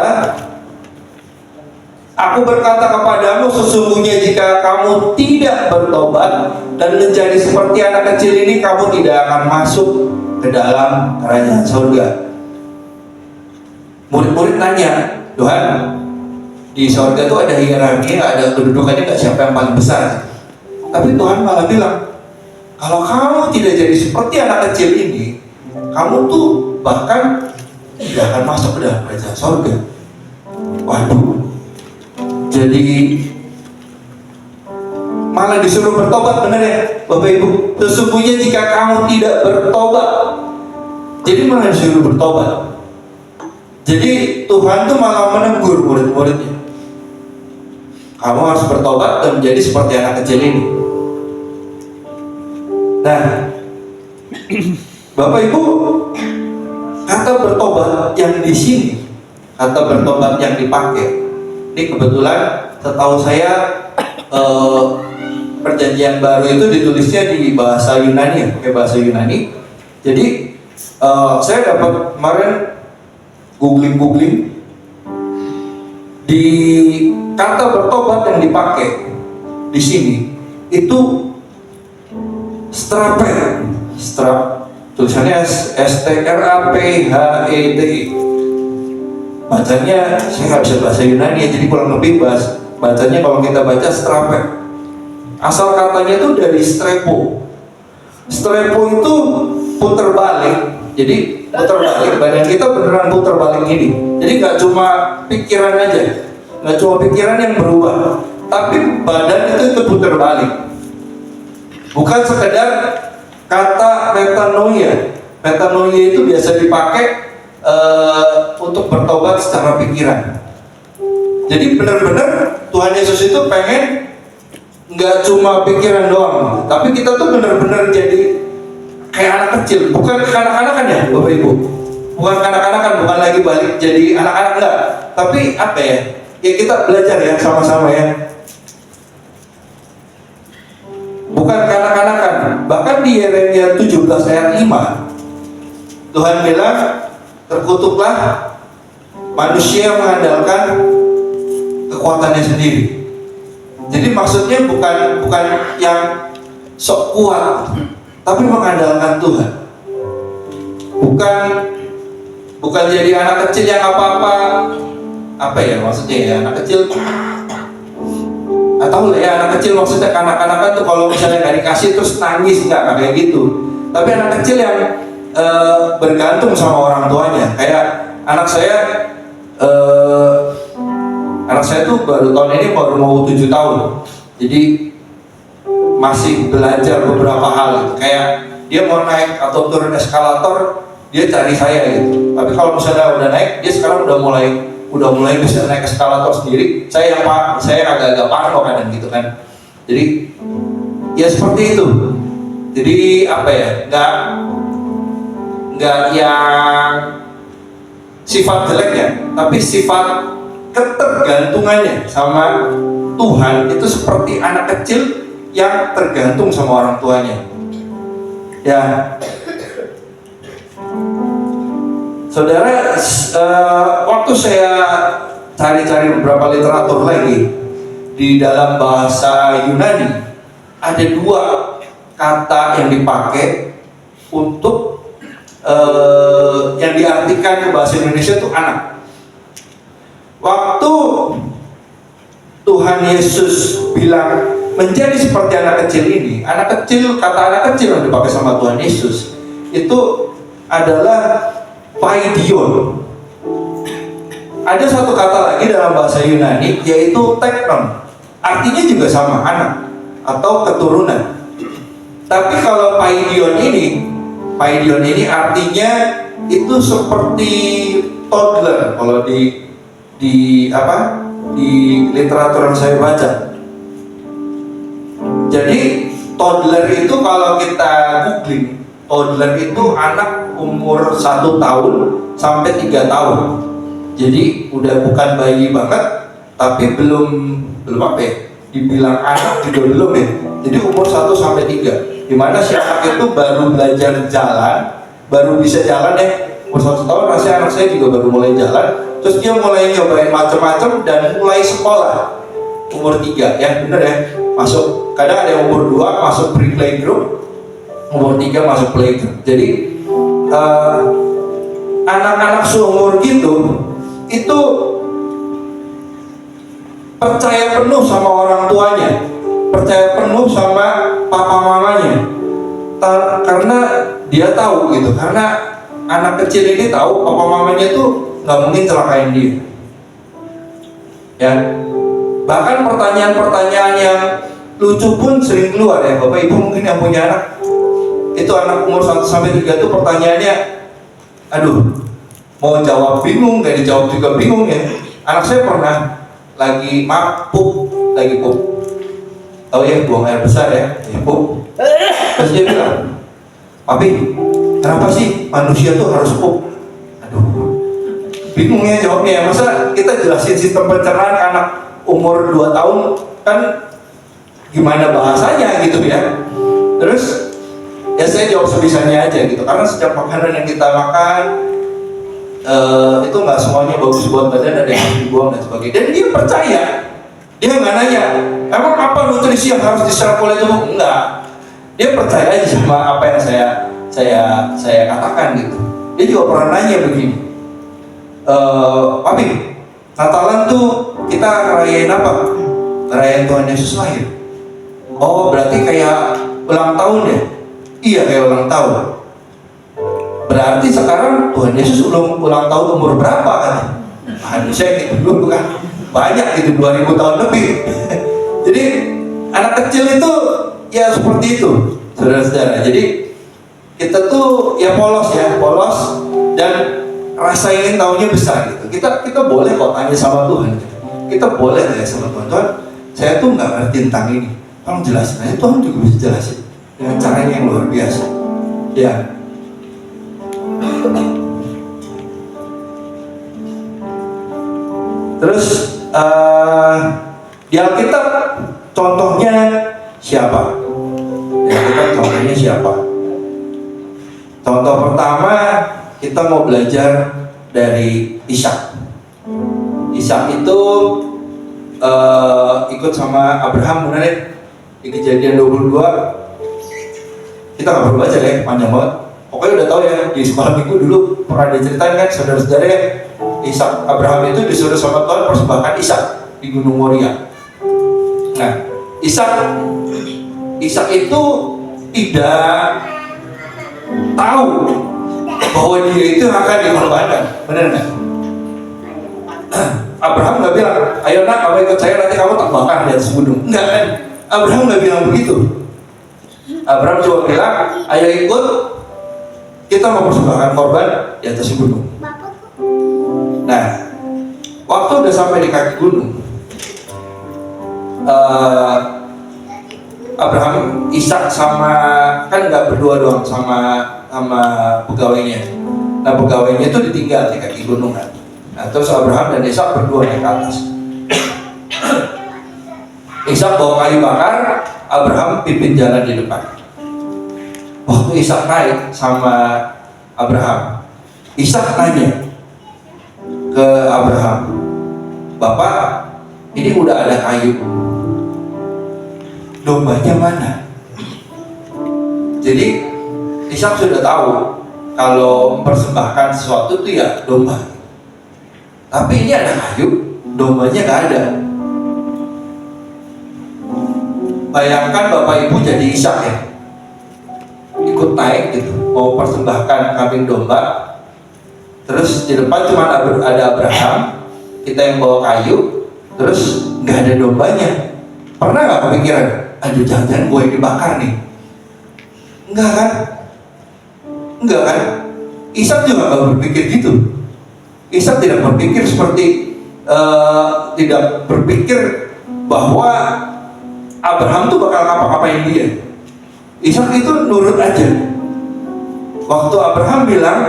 aku berkata kepadamu, sesungguhnya jika kamu tidak bertobat dan menjadi seperti anak kecil ini, kamu tidak akan masuk ke dalam kerajaan surga. Murid-murid nanya, Tuhan, di surga itu ada hierarki, ada kedudukannya, nggak siapa yang paling besar. Tapi Tuhan malah bilang, kalau kamu tidak jadi seperti anak kecil ini, kamu tuh bahkan tidak akan masuk ke dalam kerajaan surga. Waduh. Jadi malah disuruh bertobat, benar ya Bapak Ibu? Sesungguhnya jika kamu tidak bertobat, jadi malah disuruh bertobat. Jadi Tuhan tuh malah menegur murid-muridnya, kamu harus bertobat dan menjadi seperti anak kecil ini. Nah, Bapak Ibu, kata bertobat yang di sini, kata bertobat yang dipakai, ini kebetulan setahu saya perjanjian baru itu ditulisnya di bahasa Yunani ya, pakai bahasa Yunani. Jadi saya dapat kemarin googling di kata bertobat yang dipakai di sini itu strapet, tulisannya STRAPHET. Bacanya saya nggak bisa bahasa Yunani, jadi kurang lebih bacanya kalau kita baca strapet. Asal katanya itu dari strepo. Strepo itu puter balik. Jadi puter balik, badan kita beneran puter balik gini. Jadi nggak cuma pikiran aja, nggak cuma pikiran yang berubah, tapi badan itu puter balik. Bukan sekedar kata metanoia. Metanoia itu biasa dipakai untuk bertobat secara pikiran. Jadi benar-benar Tuhan Yesus itu pengen nggak cuma pikiran doang, tapi kita tuh benar-benar jadi kayak anak kecil, bukan kanak-kanakan ya Bapak Ibu, bukan kanak-kanakan, bukan lagi balik jadi anak-anak, enggak, tapi apa ya? Ya kita belajar ya sama-sama ya. Bukan kanak-kanakan. Bahkan di Yeremia 17 ayat 5 Tuhan bilang, terkutuklah manusia mengandalkan kekuatannya sendiri. Jadi maksudnya bukan yang sok kuat, tapi mengandalkan Tuhan. Bukan jadi anak kecil yang apa ya maksudnya ya, anak kecil atau ya anak kecil maksudnya kanak-kanakan tuh kalau misalnya nggak dikasih terus nangis, nggak kayak gitu. Tapi anak kecil yang bergantung sama orang tuanya. Kayak anak saya tuh baru tahun ini baru mau 7 tahun. Jadi masih belajar beberapa hal gitu. Kayak dia mau naik atau turun eskalator, dia cari saya gitu. Tapi kalau misalnya udah naik, dia sekarang udah mulai bisa naik eskalator sendiri. Saya agak-agak parno kadang gitu kan. Jadi ya seperti itu. Jadi apa ya, nggak yang sifat jeleknya, tapi sifat ketergantungannya sama Tuhan itu seperti anak kecil yang tergantung sama orang tuanya. Ya, saudara, waktu saya cari-cari beberapa literatur lagi di dalam bahasa Yunani, ada dua kata yang dipakai untuk yang diartikan ke bahasa Indonesia itu anak. Waktu Tuhan Yesus bilang menjadi seperti anak kecil ini, anak kecil, kata anak kecil yang dipakai sama Tuhan Yesus itu adalah paidion. Ada satu kata lagi dalam bahasa Yunani yaitu teknon, artinya juga sama, anak atau keturunan. Tapi kalau paidion ini artinya itu seperti toddler kalau di literatur yang saya baca. Jadi toddler itu kalau kita googling, toddler itu anak umur 1 tahun sampai 3 tahun. Jadi udah bukan bayi banget, tapi belum apa ya, dibilang anak juga belum ya. Jadi umur 1 sampai 3, dimana si anak itu baru belajar jalan, baru bisa jalan ya. Umur 1 tahun rasanya anak saya juga baru mulai jalan. Terus dia mulai nyobain macam-macam dan mulai sekolah umur 3, ya bener ya, masuk, kadang ada yang umur 2 masuk pre-playgroup, umur 3 masuk playgroup. Jadi anak-anak seumur gitu itu percaya penuh sama orang tuanya, percaya penuh sama papa mamanya, karena dia tahu gitu, karena anak kecil ini tahu papa mamanya tuh nggak mungkin celakain dia. Ya, bahkan pertanyaan-pertanyaan yang lucu pun sering keluar ya, Bapak Ibu mungkin yang punya anak, itu anak umur 1 sampai 3 tuh pertanyaannya, aduh, mau jawab bingung, nggak dijawab juga bingung ya. Anak saya pernah lagi pup, tahu ya, buang air besar ya, pup. Terus dia bilang, Papi, kenapa sih manusia tuh harus pup? Aduh, bingung ya jawabnya. Masa kita jelasin sistem pencernaan anak umur 2 tahun kan gimana bahasanya gitu ya. Terus ya saya jawab sebisanya aja gitu, karena setiap makanan yang kita makan itu nggak semuanya bagus buat badan, ada yang harus dibuang dan sebagainya. Dan dia percaya, dia nggak nanya emang apa nutrisi yang harus diserap oleh tubuh, enggak. Dia percaya aja sama apa yang saya katakan gitu. Dia juga pernah nanya begini, Papi, Natalan tuh kita ngerayain apa? Ngerayain Tuhan Yesus lahir. Oh, berarti kayak ulang tahun ya? Iya, kayak ulang tahun. Berarti sekarang Tuhan Yesus ulang tahun umur berapa kan? Aduh, saya gitu dulu kan banyak gitu, 2000 tahun lebih. Jadi anak kecil itu ya seperti itu, saudara-saudara. Jadi kita tuh ya polos dan rasa ingin tahunya besar gitu. Kita boleh kok tanya sama Tuhan. Kita boleh tanya sama Tuhan. Tuhan, saya tuh nggak ngerti tentang ini. Tolong jelasin aja. Tuhan juga bisa jelasin dengan caranya yang luar biasa. Ya. Terus di Alkitab contohnya siapa? Di Alkitab contohnya siapa? Contoh pertama kita mau belajar dari Ishak. Ishak itu ikut sama Abraham, benar ya? Di Kejadian 22 kita nggak perlu baca ya, panjang banget. Pokoknya udah tahu ya, di sekolah minggu dulu pernah diceritain kan saudara-saudara ya, Ishak, Abraham itu disuruh sama Tuhan persembahkan Ishak di Gunung Moria. Nah, Ishak itu tidak tahu bahwa dia itu akan dikorbankan, benar nggak? Abraham nggak bilang, ayo nak, kamu ikut saya, nanti kamu tak bakar di atas gunung. Enggak kan? Abraham nggak bilang begitu. Abraham cuma bilang, ayo ikut, kita mau persembahkan korban di atas gunung. Nah, waktu udah sampai di kaki gunung, Abraham, Ishak sama kan nggak berdua doang sama pegawainya. Nah pegawainya itu ditinggal di kaki gunung kan. Nah terus Abraham dan Ishak berdua naik ke atas. Ishak bawa kayu bakar, Abraham pimpin jalan di depan. Waktu Ishak naik sama Abraham, Ishak tanya ke Abraham, "Bapak, ini udah ada kayu, dombanya mana?" Jadi Ishak sudah tahu kalau mempersembahkan sesuatu itu ya domba. Tapi ini ada kayu, dombanya nggak ada. Bayangkan bapak ibu jadi Ishak ya, ikut naik gitu, mau persembahkan kambing domba. Terus di depan cuma ada Abraham, kita yang bawa kayu, terus nggak ada dombanya. Pernah nggak kepikiran, aduh jangan-jangan gue yang dibakar nih? Enggak kan? Enggak kan? Ishak juga nggak berpikir gitu. Ishak tidak berpikir tidak berpikir bahwa Abraham tuh bakal ngapa-ngapain dia. Ishak itu nurut aja. Waktu Abraham bilang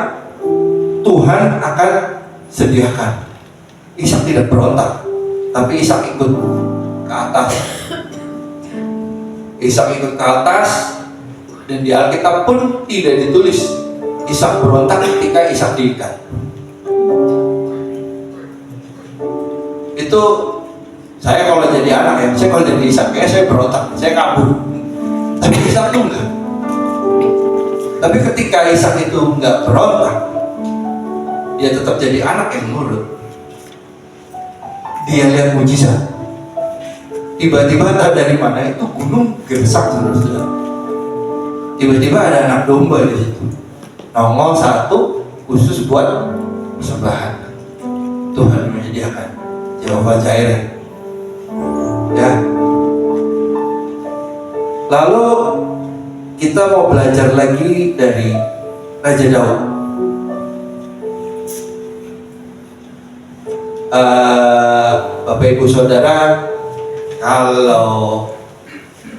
Tuhan akan sediakan, Ishak tidak berontak, tapi Ishak ikut ke atas. Ishak ikut ke atas, dan di Alkitab pun tidak ditulis Ishak berontak ketika Ishak diikat. Itu saya kalau jadi anak ya, saya kalau jadi Ishak kayak saya berontak, saya kabur. Tapi Ishak tuh enggak. Tapi ketika Ishak itu enggak berontak, dia tetap jadi anak yang nurut. Dia lihat mujizat. Tiba-tiba entah dari mana itu gunung gersak saudara. Tiba-tiba ada anak domba di situ. Nongol satu khusus buat persembahan. Tuhan menyediakan. Jehovah Jireh. Ya. Lalu kita mau belajar lagi dari Raja Daud. Bapak Ibu Saudara, kalau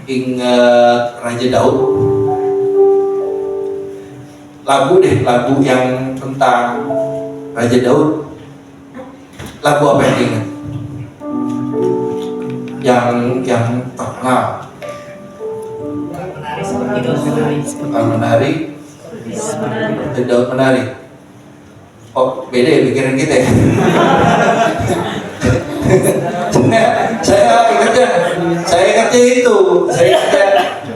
ingat Raja Daud, lagu yang tentang Raja Daud, lagu apa yang diingat? Yang terkenal. Bukan menari, Daud menari. Oh, beda ya pikiran kita ya. Saya ingatnya itu. Saya ingatnya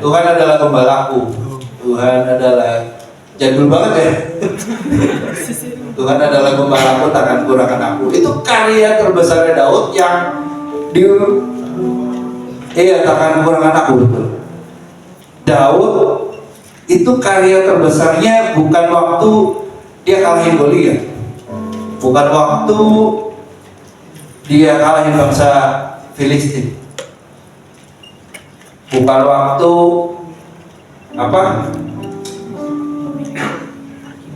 Tuhan adalah gembalaku. Tuhan adalah jadul banget ya. Tuhan adalah gembalaku, takkan kurangkan aku. Itu karya terbesar Daud yang takkan kurangkan aku, betul. Daud itu karya terbesarnya bukan waktu dia kalahin Goliat, bukan waktu dia kalahin bangsa Filistin, bukan waktu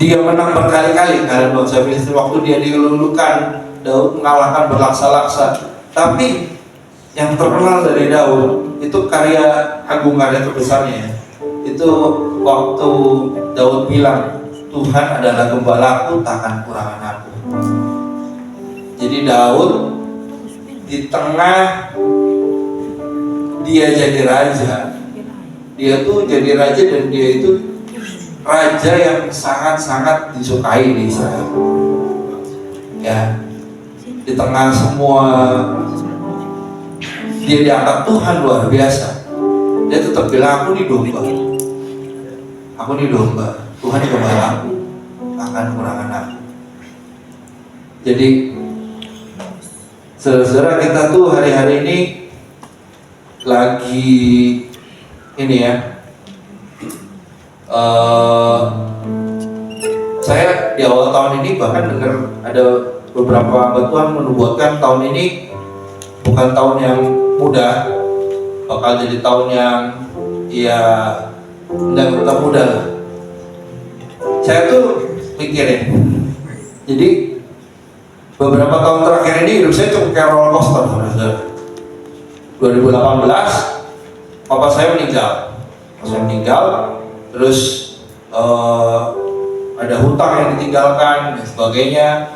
dia menang berkali-kali karena bangsa Filistin, waktu dia dilulukan, Daud mengalahkan berlaksa-laksa. Tapi yang terkenal dari Daud itu karya terbesarnya, itu waktu Daud bilang Tuhan adalah gembalaku, takkan kurangan aku. Jadi Daud di tengah dia jadi raja, dia tuh jadi raja dan dia itu raja yang sangat-sangat disukai di Israel. Ya, di tengah semua dia diangkat Tuhan luar biasa. Dia tetap bilang aku nih domba, Tuhan gembalaku, akan kurangan aku. Jadi saudara-saudara, kita tuh hari-hari ini lagi ini ya. Saya di awal tahun ini bahkan dengar ada beberapa hamba Tuhan menubuatkan tahun ini bukan tahun yang mudah, bakal jadi tahun yang enggak mudah lah. Saya tuh mikirin, jadi beberapa tahun terakhir ini hidup saya cukup kayak roller coaster. 2018 papa saya meninggal. Papa saya meninggal, terus ada hutang yang ditinggalkan dan sebagainya,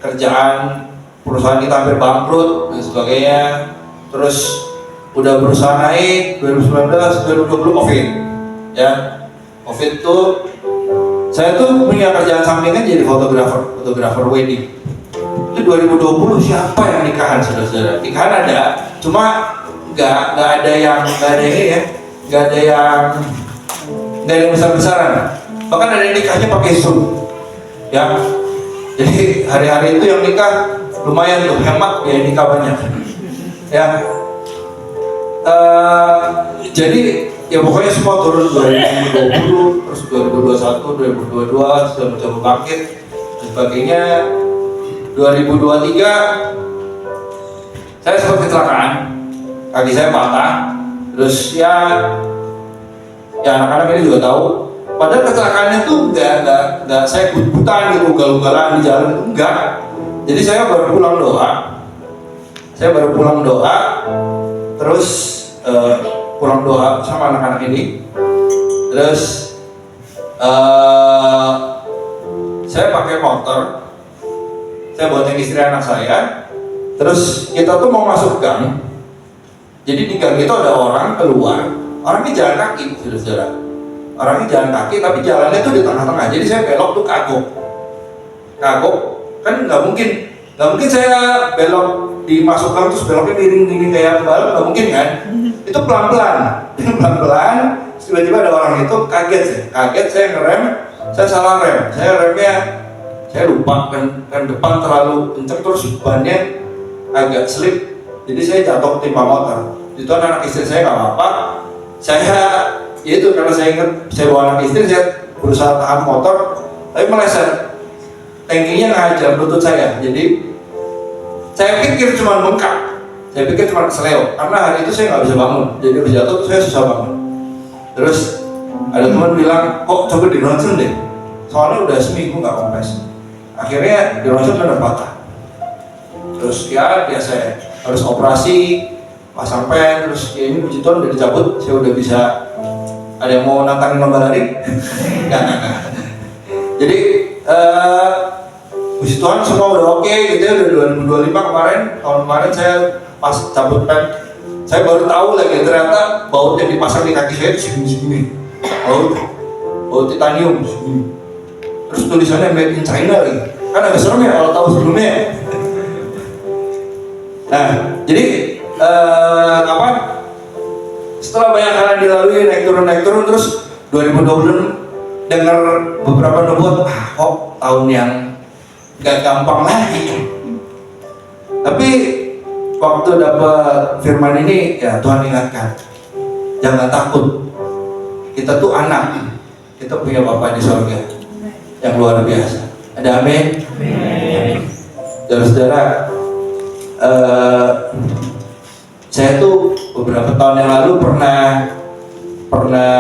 kerjaan perusahaan kita hampir bangkrut dan sebagainya. Terus udah berusaha naik 2019, 2020 COVID ya. COVID tuh saya tuh punya kerjaan sampingan jadi fotografer wedding. Itu 2020 siapa yang nikahan saudara-saudara? Nikahan ada, cuma nggak ada yang besar-besaran. Bahkan ada yang nikahnya pakai Zoom ya. Jadi hari-hari itu yang nikah lumayan tuh, hemat ya, nikah banyak ya. Jadi ya pokoknya semua turun 2020, terus 2021, 2022 sudah mencoba bangkit dan sebagainya. 2023 saya sempat kecelakaan, kaki saya patah, terus ya anak-anak ini juga tahu. Padahal kecelakaannya tuh nggak saya but-butan gitu, ugal-ugalan di jalan itu enggak. Jadi saya baru pulang doa, terus pulang doa sama anak-anak ini, terus saya pakai motor, saya bonceng istri anak saya, terus kita tuh mau masuk gang. Jadi di gang itu ada orang keluar, orangnya jalan kaki, saudara. Orangnya jalan kaki, tapi jalannya tuh di tengah-tengah. Jadi saya belok tuh kagok, kan nggak mungkin saya belok di masuk gang terus beloknya miring kayak balap, nggak mungkin kan? Itu pelan-pelan, tiba-tiba ada orang itu kaget saya ngerem, saya salah rem, saya lupa kan depan terlalu kenceng, terus bannya agak slip, jadi saya jatuh ketimpa motor. Itu anak istri saya nggak apa-apa, saya ya itu karena saya ingat saya bawa anak istri, saya berusaha tahan motor, tapi meleset, tankinya ngajar lutut saya, jadi saya pikir cuma bengkak. Saya pikir cuma keseleo, karena hari itu saya nggak bisa bangun, jadi habis jatuh saya susah bangun. Terus ada teman bilang, kok coba di ronsen deh, soalnya udah seminggu nggak kompres. Akhirnya di ronsen udah patah. Terus ya biasa harus operasi, pasang pen, terus ya ini puji Tuhan udah dicabut, saya udah bisa. Ada yang mau nantangin lomba lari? Nggak. Jadi puji Tuhan semua udah oke gitu ya. Udah 2025 tahun kemarin saya pas cabut pen, saya baru tahu lagi ternyata baut yang dipasang di kaki saya itu segini, baut titanium segini. Terus tulisannya made in China lagi, kan agak serem ya kalau tahu sebelumnya. Nah, jadi setelah banyak hal yang dilalui, naik turun, terus 2020 dengar beberapa nubuat, kok tahun yang gak gampang lagi. Tapi waktu dapat firman ini, ya Tuhan ingatkan, jangan takut. Kita tuh anak, kita punya Bapa di surga yang luar biasa. Ada amin? Saudara-saudara, saya tuh beberapa tahun yang lalu pernah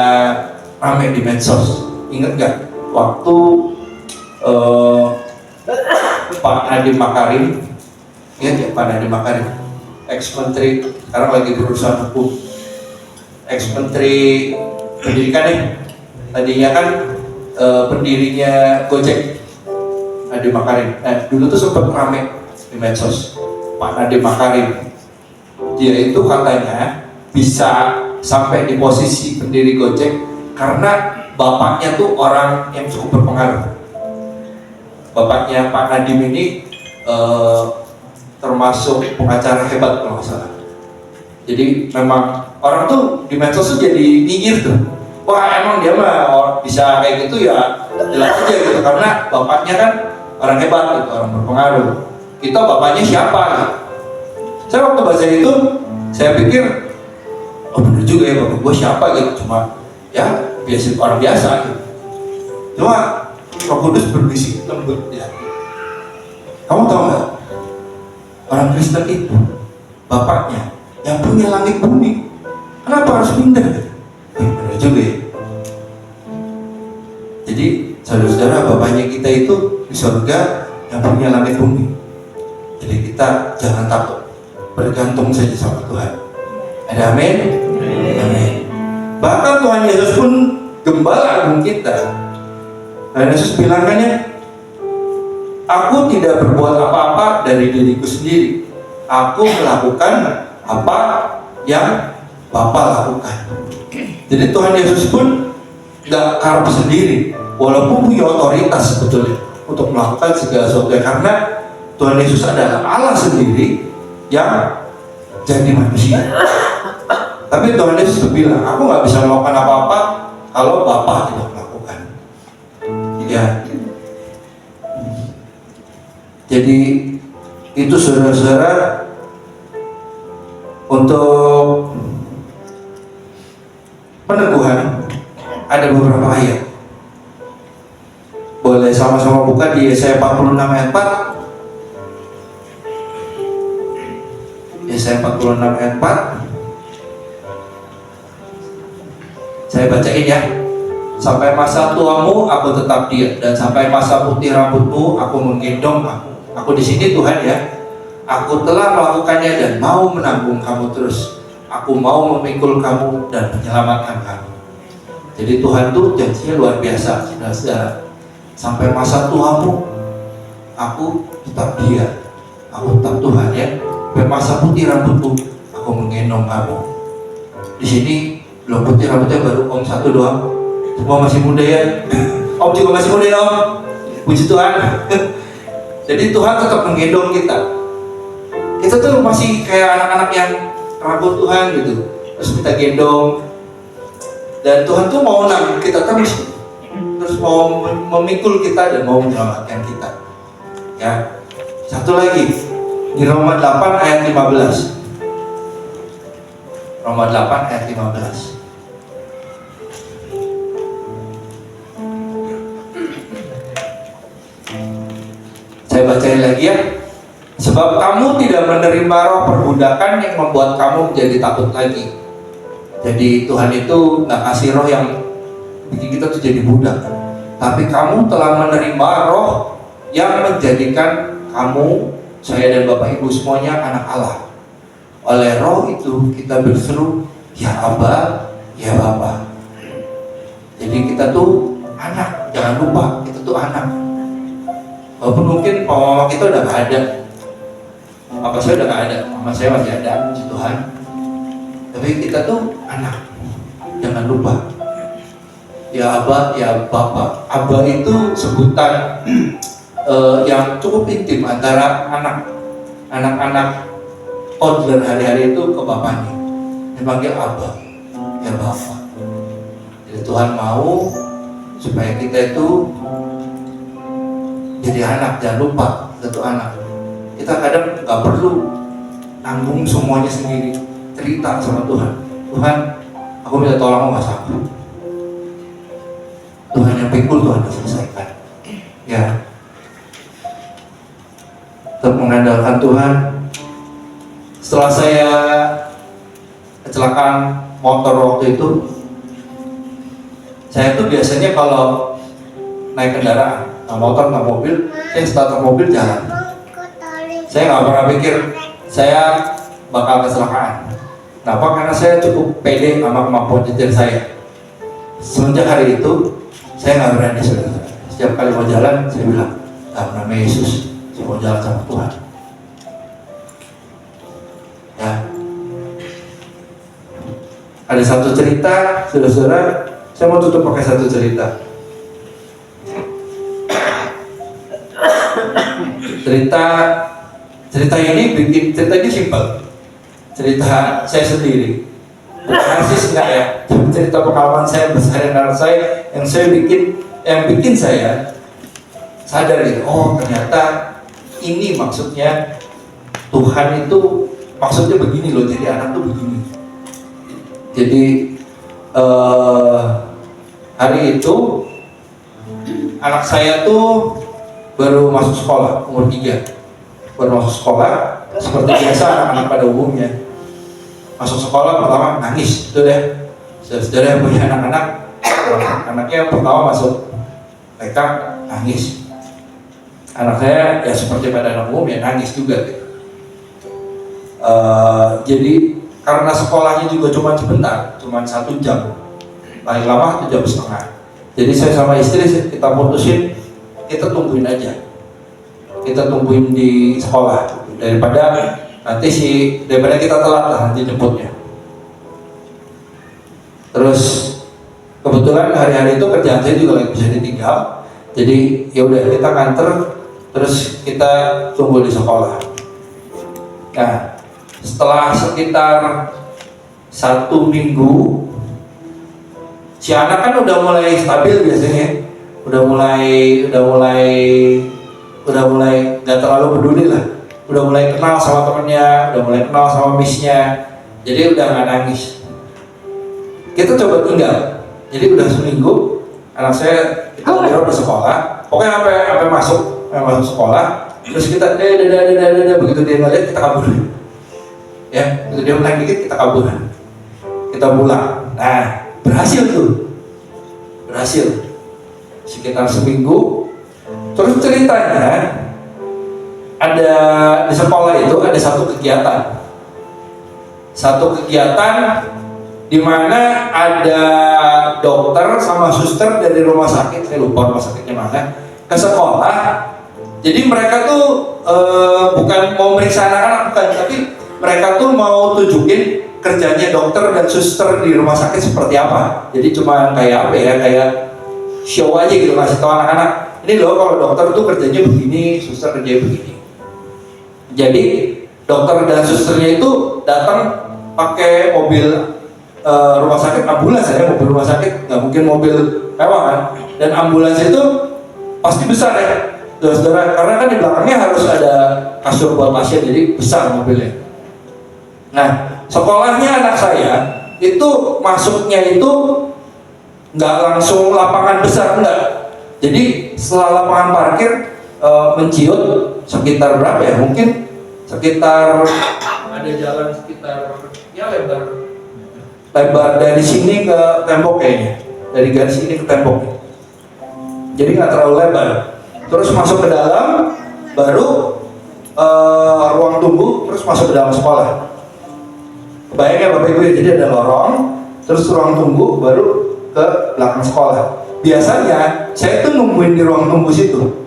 ramai di medsos. Ingat gak? Waktu Pak Nadiem Makarim, ingat ya Pak Nadiem Makarim, ex-menteri, sekarang lagi berurusan hukum, ex-menteri pendidikan ya. Tadinya kan pendirinya Gojek, Nadiem Makarim. Nah, dulu tuh sempat ramai di medsos Pak Nadiem Makarim. Dia itu katanya bisa sampai di posisi pendiri Gojek karena bapaknya tuh orang yang cukup berpengaruh. Bapaknya Pak Nadiem ini termasuk pengacara hebat kalau nggak salah. Jadi memang orang tuh di medsos tuh jadi minggir tuh. Wah emang dia mah bisa kayak gitu ya jelas aja gitu, karena bapaknya kan orang hebat gitu, orang berpengaruh. Kita bapaknya siapa? Gitu. Saya waktu baca itu saya pikir, oh bener juga ya bapak gue siapa gitu, cuma ya biasa orang biasa gitu. Cuma Roh Kudus berbisik lembut ya. Kamu tahu nggak? Orang Kristen itu bapaknya yang punya langit bumi, kenapa harus pindah? Benar juga ya. Jadi saudara-saudara, bapaknya kita itu di surga yang punya langit bumi. Jadi kita jangan takut, bergantung saja sama Tuhan. Ada amin? Amin. Bahkan Tuhan Yesus pun gembala agung kita. Dan Yesus bilangnya, aku tidak berbuat apa-apa dari diriku sendiri. Aku melakukan apa yang Bapa lakukan. Jadi Tuhan Yesus pun nggak karep sendiri, walaupun punya otoritas sebetulnya untuk melakukan segala sesuatu, karena Tuhan Yesus adalah Allah sendiri yang jadi manusia. Tapi Tuhan Yesus bilang, aku nggak bisa melakukan apa-apa kalau Bapa tidak melakukan. Ya. Jadi itu saudara-saudara, untuk peneguhan ada beberapa ayat. Boleh sama-sama buka di Yesaya 46 ayat 4. Yesaya 46 ayat 4. Saya bacain ya. Sampai masa tuamu aku tetap diam, dan sampai masa putih rambutmu aku menggendong kamu. Aku di sini Tuhan ya. Aku telah melakukannya dan mau menanggung kamu terus. Aku mau memikul kamu dan menyelamatkan kamu. Jadi Tuhan tuh janjinya luar biasa, saudara-saudara. Sampai masa tuamu aku tetap dia. Aku tetap Tuhan ya. Sampai masa putih rambutmu aku menggendong kamu. Di sini belum putih rambutnya, baru Om satu doang. Semua masih muda ya. Om juga masih muda ya Om. Puji Tuhan. Jadi Tuhan tetap menggendong kita. Kita tuh masih kayak anak-anak yang ragu Tuhan gitu. Terus kita gendong. Dan Tuhan tuh mau nanggung kita terus. Terus mau memikul kita dan mau menyelamatkan kita. Ya. Satu lagi. Di Roma 8 ayat 15. Roma 8 ayat 15. Saya bacain lagi ya. Sebab kamu tidak menerima roh perbudakan yang membuat kamu menjadi takut lagi. Jadi Tuhan itu nggak kasih roh yang bikin kita tuh jadi budak. Tapi kamu telah menerima roh yang menjadikan kamu, saya dan Bapak Ibu semuanya anak Allah. Oleh roh itu kita berseru, ya Aba, ya Bapa. Jadi kita tuh anak, jangan lupa kita tuh anak. Walaupun mungkin mama kita udah gak ada, papa saya udah gak ada, mama saya masih ada, puji Tuhan. Tapi kita tuh anak, jangan lupa. Ya Aba, ya Bapa. Aba itu sebutan yang cukup intim antara anak-anak toddler hari-hari itu ke bapaknya. Dipanggil Aba, ya Bapa. Jadi Tuhan mau supaya kita itu jadi anak, jangan lupa kita tuh anak. Kita kadang nggak perlu tanggung semuanya sendiri, cerita sama Tuhan. Tuhan, aku minta tolong nggak sanggup. Tuhan yang pikul, Tuhan yang selesaikan. Ya, tetap mengandalkan Tuhan. Setelah saya kecelakaan motor waktu itu, saya tuh biasanya kalau naik kendaraan, nggak motor, nggak mobil, saya starter mobil jalan. Saya nggak pernah pikir saya bakal kecelakaan. Kenapa? Karena saya cukup pede sama kemampuan nyetir saya. Semenjak hari itu, saya nggak berani saudara. Setiap kali mau jalan, saya bilang, dalam nama Yesus, saya mau jalan sama Tuhan. Ya. Ada satu cerita, saudara-saudara, saya mau tutup pakai satu cerita. Cerita ini ceritanya simpel. Cerita saya sendiri. Narsis enggak ya? Cerita pengalaman saya besar dan saya yang bikin saya sadar gitu. Oh, ternyata ini maksudnya Tuhan itu maksudnya begini loh. Jadi anak tuh begini. Jadi hari itu anak saya tuh baru masuk sekolah, umur 3. Baru masuk sekolah, seperti biasa anak-anak pada umumnya. Masuk sekolah pertama nangis, betul ya. Saudara yang punya anak-anak, anaknya pertama masuk TK nangis. Anak saya ya seperti pada anak umum ya nangis juga gitu. Jadi karena sekolahnya juga cuma sebentar, cuma 1 jam. paling lama 1 jam setengah. Jadi saya sama istri kita putusin, kita tungguin aja, kita tungguin di sekolah daripada kita telat lah nanti jemputnya. Terus kebetulan hari-hari itu kerjaan saya juga lagi bisa ditinggal, jadi ya udah kita nganter, terus kita tunggu di sekolah. Nah, setelah sekitar 1 minggu, si anak kan udah mulai stabil biasanya, udah mulai nggak terlalu peduli lah, udah mulai kenal sama temennya, udah mulai kenal sama missnya, jadi udah nggak nangis. Kita coba tinggal, jadi udah seminggu anak saya kita udah sekolah, pokoknya sampai masuk sekolah, terus kita dadah begitu dia ngeliat kita kabur, ya begitu dia menang dikit kita kabur, kita pulang. Nah, berhasil sekitar seminggu. Terus ceritanya ada di sekolah itu ada satu kegiatan di mana ada dokter sama suster dari rumah sakit, saya lupa rumah sakitnya mana, ke sekolah. Jadi mereka tuh bukan mau meriksa anak-anak, bukan, tapi mereka tuh mau tunjukin kerjanya dokter dan suster di rumah sakit seperti apa. Jadi cuma kayak apa ya, kayak show aja gitu, kasih tahu anak-anak, ini loh kalau dokter tuh kerjanya begini, suster kerjanya begini. Jadi dokter dan susternya itu datang pakai mobil rumah sakit, ambulans ya, mobil rumah sakit, nggak mungkin mobil mewah kan. Dan ambulans itu pasti besar ya, saudara, karena kan di belakangnya harus ada kasur buat pasien, jadi besar mobilnya. Nah, sekolahnya anak saya itu masuknya itu nggak langsung lapangan besar, enggak. Jadi setelah lapangan parkir menciut sekitar berapa ya? Mungkin sekitar ada jalan sekitar ya lebar dari sini ke tembok kayaknya, dari garis ini ke tembok. Jadi nggak terlalu lebar. Terus masuk ke dalam, baru ruang tunggu, terus masuk ke dalam sekolah. Kebayang ya Bapak Ibu ya, jadi ada lorong, terus ruang tunggu, baru ke belakang sekolah. Biasanya saya tuh nungguin di ruang tunggu situ.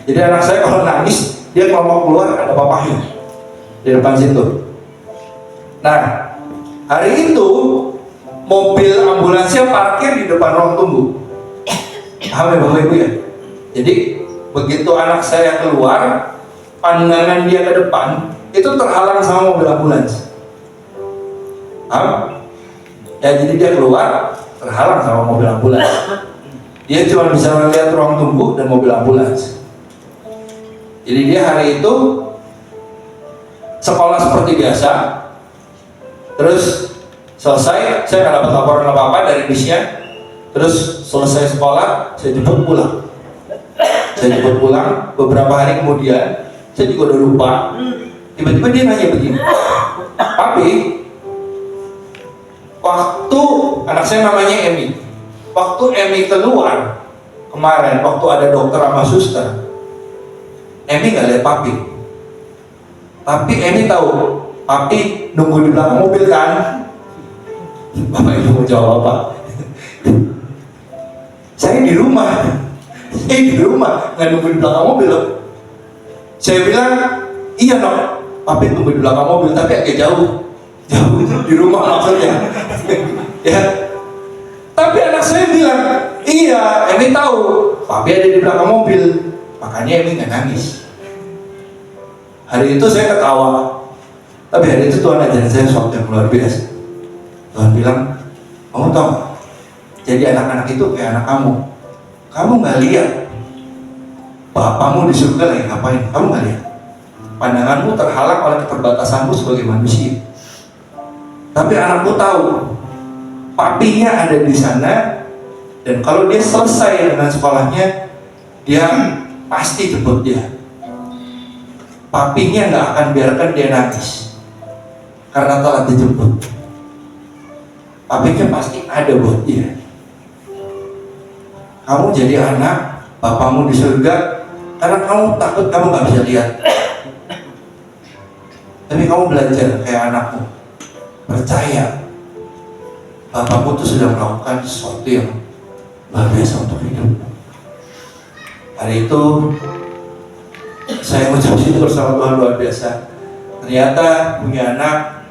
Jadi anak saya kalau nangis, dia kalau mau keluar ada papahnya di depan situ. Nah, hari itu mobil ambulansnya parkir di depan ruang tunggu. Paham ya Bapak Ibu ya? Jadi begitu anak saya keluar, pandangan dia ke depan itu terhalang sama mobil ambulans. Paham? Ya, jadi dia keluar terhalang sama mobil ambulans. Dia cuma bisa melihat ruang tunggu dan mobil ambulans. Jadi dia hari itu sekolah seperti biasa. Terus selesai, saya nggak dapat laporan apa-apa dari bisnya. Terus selesai sekolah, saya jemput pulang. Beberapa hari kemudian, saya juga udah lupa. Tiba-tiba dia nanya begini, "Papi, waktu anak saya namanya Emi, waktu Emi keluar kemarin, waktu ada dokter sama suster, Emi nggak lihat Papi. Tapi Emi tahu Papi nunggu di belakang mobil kan?" Bapak Ibu mau jawab apa? Saya di rumah, nggak nunggu di belakang mobil loh. Saya bilang, "Iya Nok, Papi tunggu di belakang mobil, tapi agak jauh di rumah maksudnya." Ya, tapi anak saya bilang, "Iya, Emi tahu Papi ada di belakang mobil, makanya Emi nggak nangis." Hari itu saya ketawa, tapi hari itu Tuhan ajarin saya sesuatu yang luar biasa. Tuhan bilang, "Kamu tahu nggak? Jadi anak-anak itu kayak anak kamu. Kamu nggak lihat Bapamu di surga lagi ngapain? Kamu nggak lihat. Pandanganmu terhalang oleh keterbatasanmu sebagai manusia. Tapi anakmu tahu Papinya ada di sana, dan kalau dia selesai dengan sekolahnya, dia pasti jemput dia. Papinya nggak akan biarkan dia nangis karena telah dijemput. Papinya pasti ada buat dia. Kamu jadi anak Bapamu di surga karena kamu takut kamu nggak bisa lihat. Tapi kamu belajar kayak anakmu, percaya Bapakmu tuh sudah melakukan sesuatu yang luar biasa untuk hidup. Hari itu saya mengucap syukur sama Tuhan luar biasa. Ternyata punya anak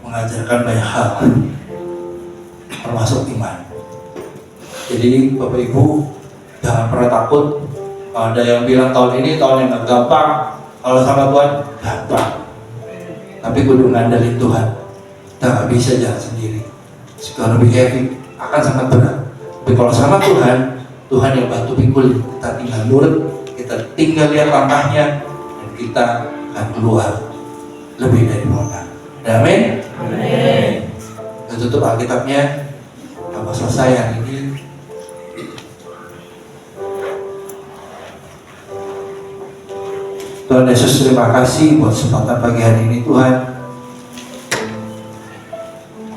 mengajarkan banyak hal, termasuk iman. Jadi Bapak Ibu jangan pernah takut. Kalau ada yang bilang tahun ini tahun yang gak gampang, kalau sama Tuhan gampang. Tapi kudu ngandalin Tuhan. Kita gak bisa jalan sendiri. Jika lebih heavy akan sangat berat. Tapi kalau sama Tuhan, Tuhan yang bantu pikul. Kita tinggal nurut, kita tinggal lihat langkahnya, dan kita akan keluar lebih dari mana. Amin. Kita tutup Alkitabnya. Apa selesai hari ini? Tuhan Yesus, terima kasih buat kesempatan pagi hari ini Tuhan.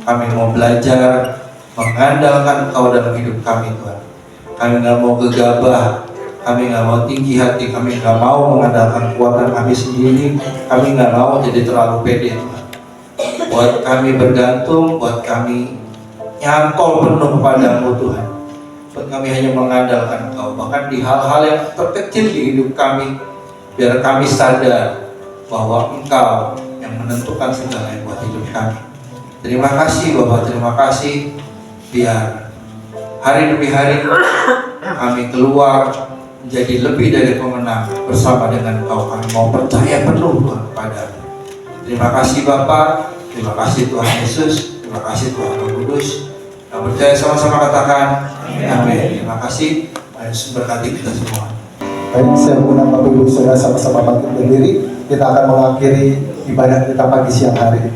Kami mau belajar mengandalkan Engkau dalam hidup kami Tuhan. Kami nggak mau gegabah, kami nggak mau tinggi hati, kami nggak mau mengandalkan kekuatan kami sendiri, kami nggak mau jadi terlalu pede Tuhan. Buat kami bergantung, buat kami nyantol penuh kepadamu Tuhan. Buat kami hanya mengandalkan Engkau, bahkan di hal-hal yang terkecil di hidup kami, biar kami sadar bahwa Engkau yang menentukan segalanya buat hidup kami. Terima kasih Bapak, terima kasih. Biar hari demi hari kami keluar menjadi lebih dari pemenang bersama dengan Engkau. Kami mau percaya penuh Tuhan kepadamu. Terima kasih Bapak, terima kasih Tuhan Yesus, terima kasih Tuhan Roh Kudus. Kami percaya sama-sama katakan amin. Terima kasih. Yesus berkati kita semua. Baik, saya mengundang Bapak Ibu Saudara sama-sama bangkit berdiri. Kita akan mengakhiri ibadah kita pagi siang hari.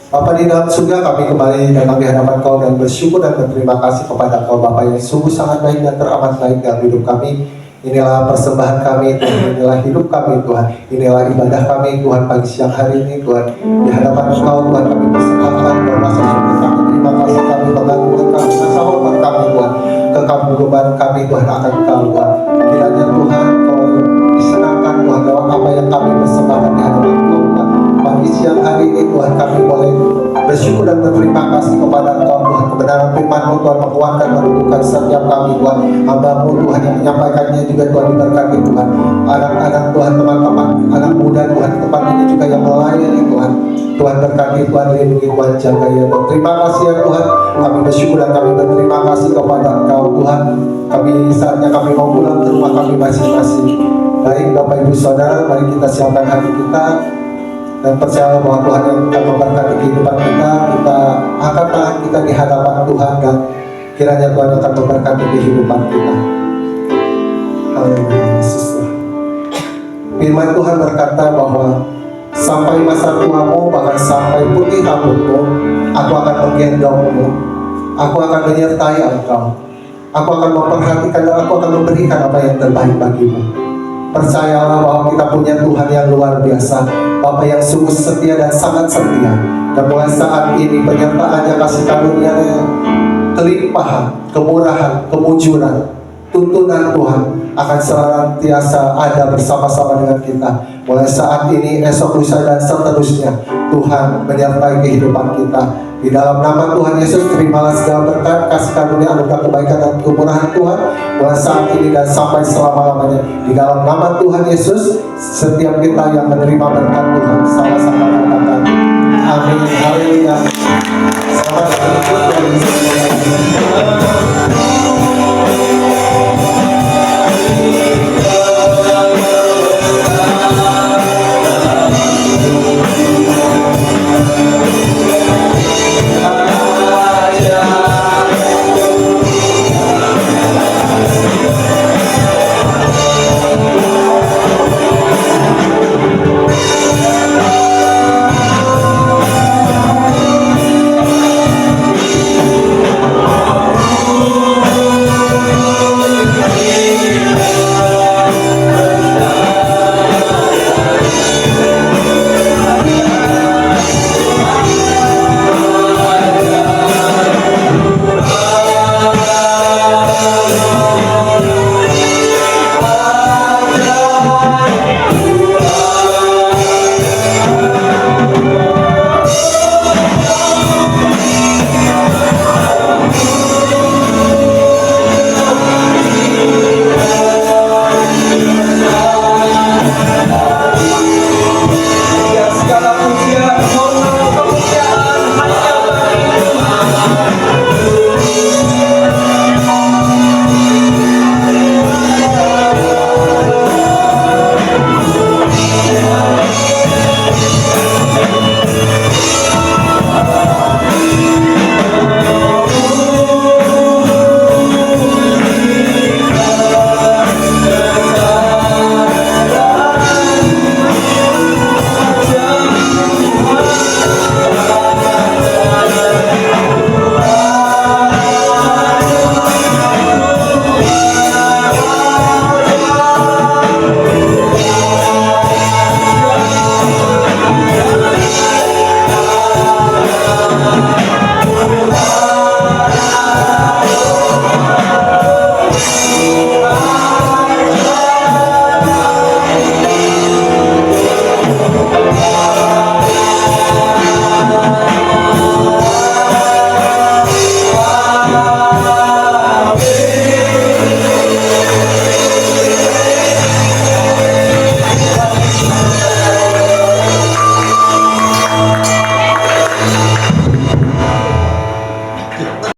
Bapa di dalam surga, kami kembali datang di hadapan Kau dan bersyukur dan berterima kasih kepada Kau Bapa yang sungguh sangat baik dan teramat baik dalam hidup kami. Inilah persembahan kami Tuhan, inilah hidup kami Tuhan, inilah ibadah kami Tuhan pagi siang hari ini Tuhan. Di hadapan Kau Tuhan kami persembahkan berrasa syukur kami, terima kasih kami mengagungkan kami, rasa hormat kami Tuhan, kekaguman kami Tuhan akan Kau Tuhan. Kiranya Tuhan Kau disenangkan Tuhan lewat apa yang kami persembahkan di hadapan Kau Tuhan. Pagi siang hari ini Tuhan kami boleh bersyukur dan berterima kasih kepada Engkau Tuhan. Kebenaran firman-Mu Tuhan menguatkan menundukkan setiap kami Tuhan. Hamba-Mu Tuhan yang menyampaikannya juga Tuhan diberkati Tuhan. Anak-anak Tuhan, teman-teman, anak muda Tuhan tempat ini juga yang melayani Tuhan. Tuhan berkati, Tuhan lindungi, Tuhan jaga ya Tuhan. Terima kasih ya Tuhan. Kami bersyukur dan kami berterima kasih kepada Engkau Tuhan. Kami saatnya kami mau pulang ke rumah kami masing-masing. Baik Bapak Ibu Saudara, mari kita siapkan hati kita dan percaya bahwa Tuhan yang akan memberkati kehidupan kita. Kita angkat tangan kita di hadapan Tuhan dan kiranya Tuhan akan memberkati kehidupan kita. Haleluya Yesus. Firman Tuhan berkata bahwa sampai masa tuamu bahkan sampai putih rambutmu, aku akan menggendongmu, aku akan menyertai engkau, aku akan memperhatikan dan aku akan memberikan apa yang terbaik bagimu. Percayalah bahwa kita punya Tuhan yang luar biasa, Bapa yang sungguh setia dan sangat setia. Dan mulai saat ini penyertaannya, kasih karunia-Nya, kelimpahan, kemurahan, kemujuran, tuntunan Tuhan akan senantiasa ada bersama-sama dengan kita. Mulai saat ini, esok, lusa, dan seterusnya, Tuhan menyertai kehidupan kita. Di dalam nama Tuhan Yesus, terimalah segala berkat, kasih karunia, anugerah kebaikan dan kemurahan Tuhan mulai saat ini dan sampai selama-lamanya. Di dalam nama Tuhan Yesus, setiap kita yang menerima berkat Tuhan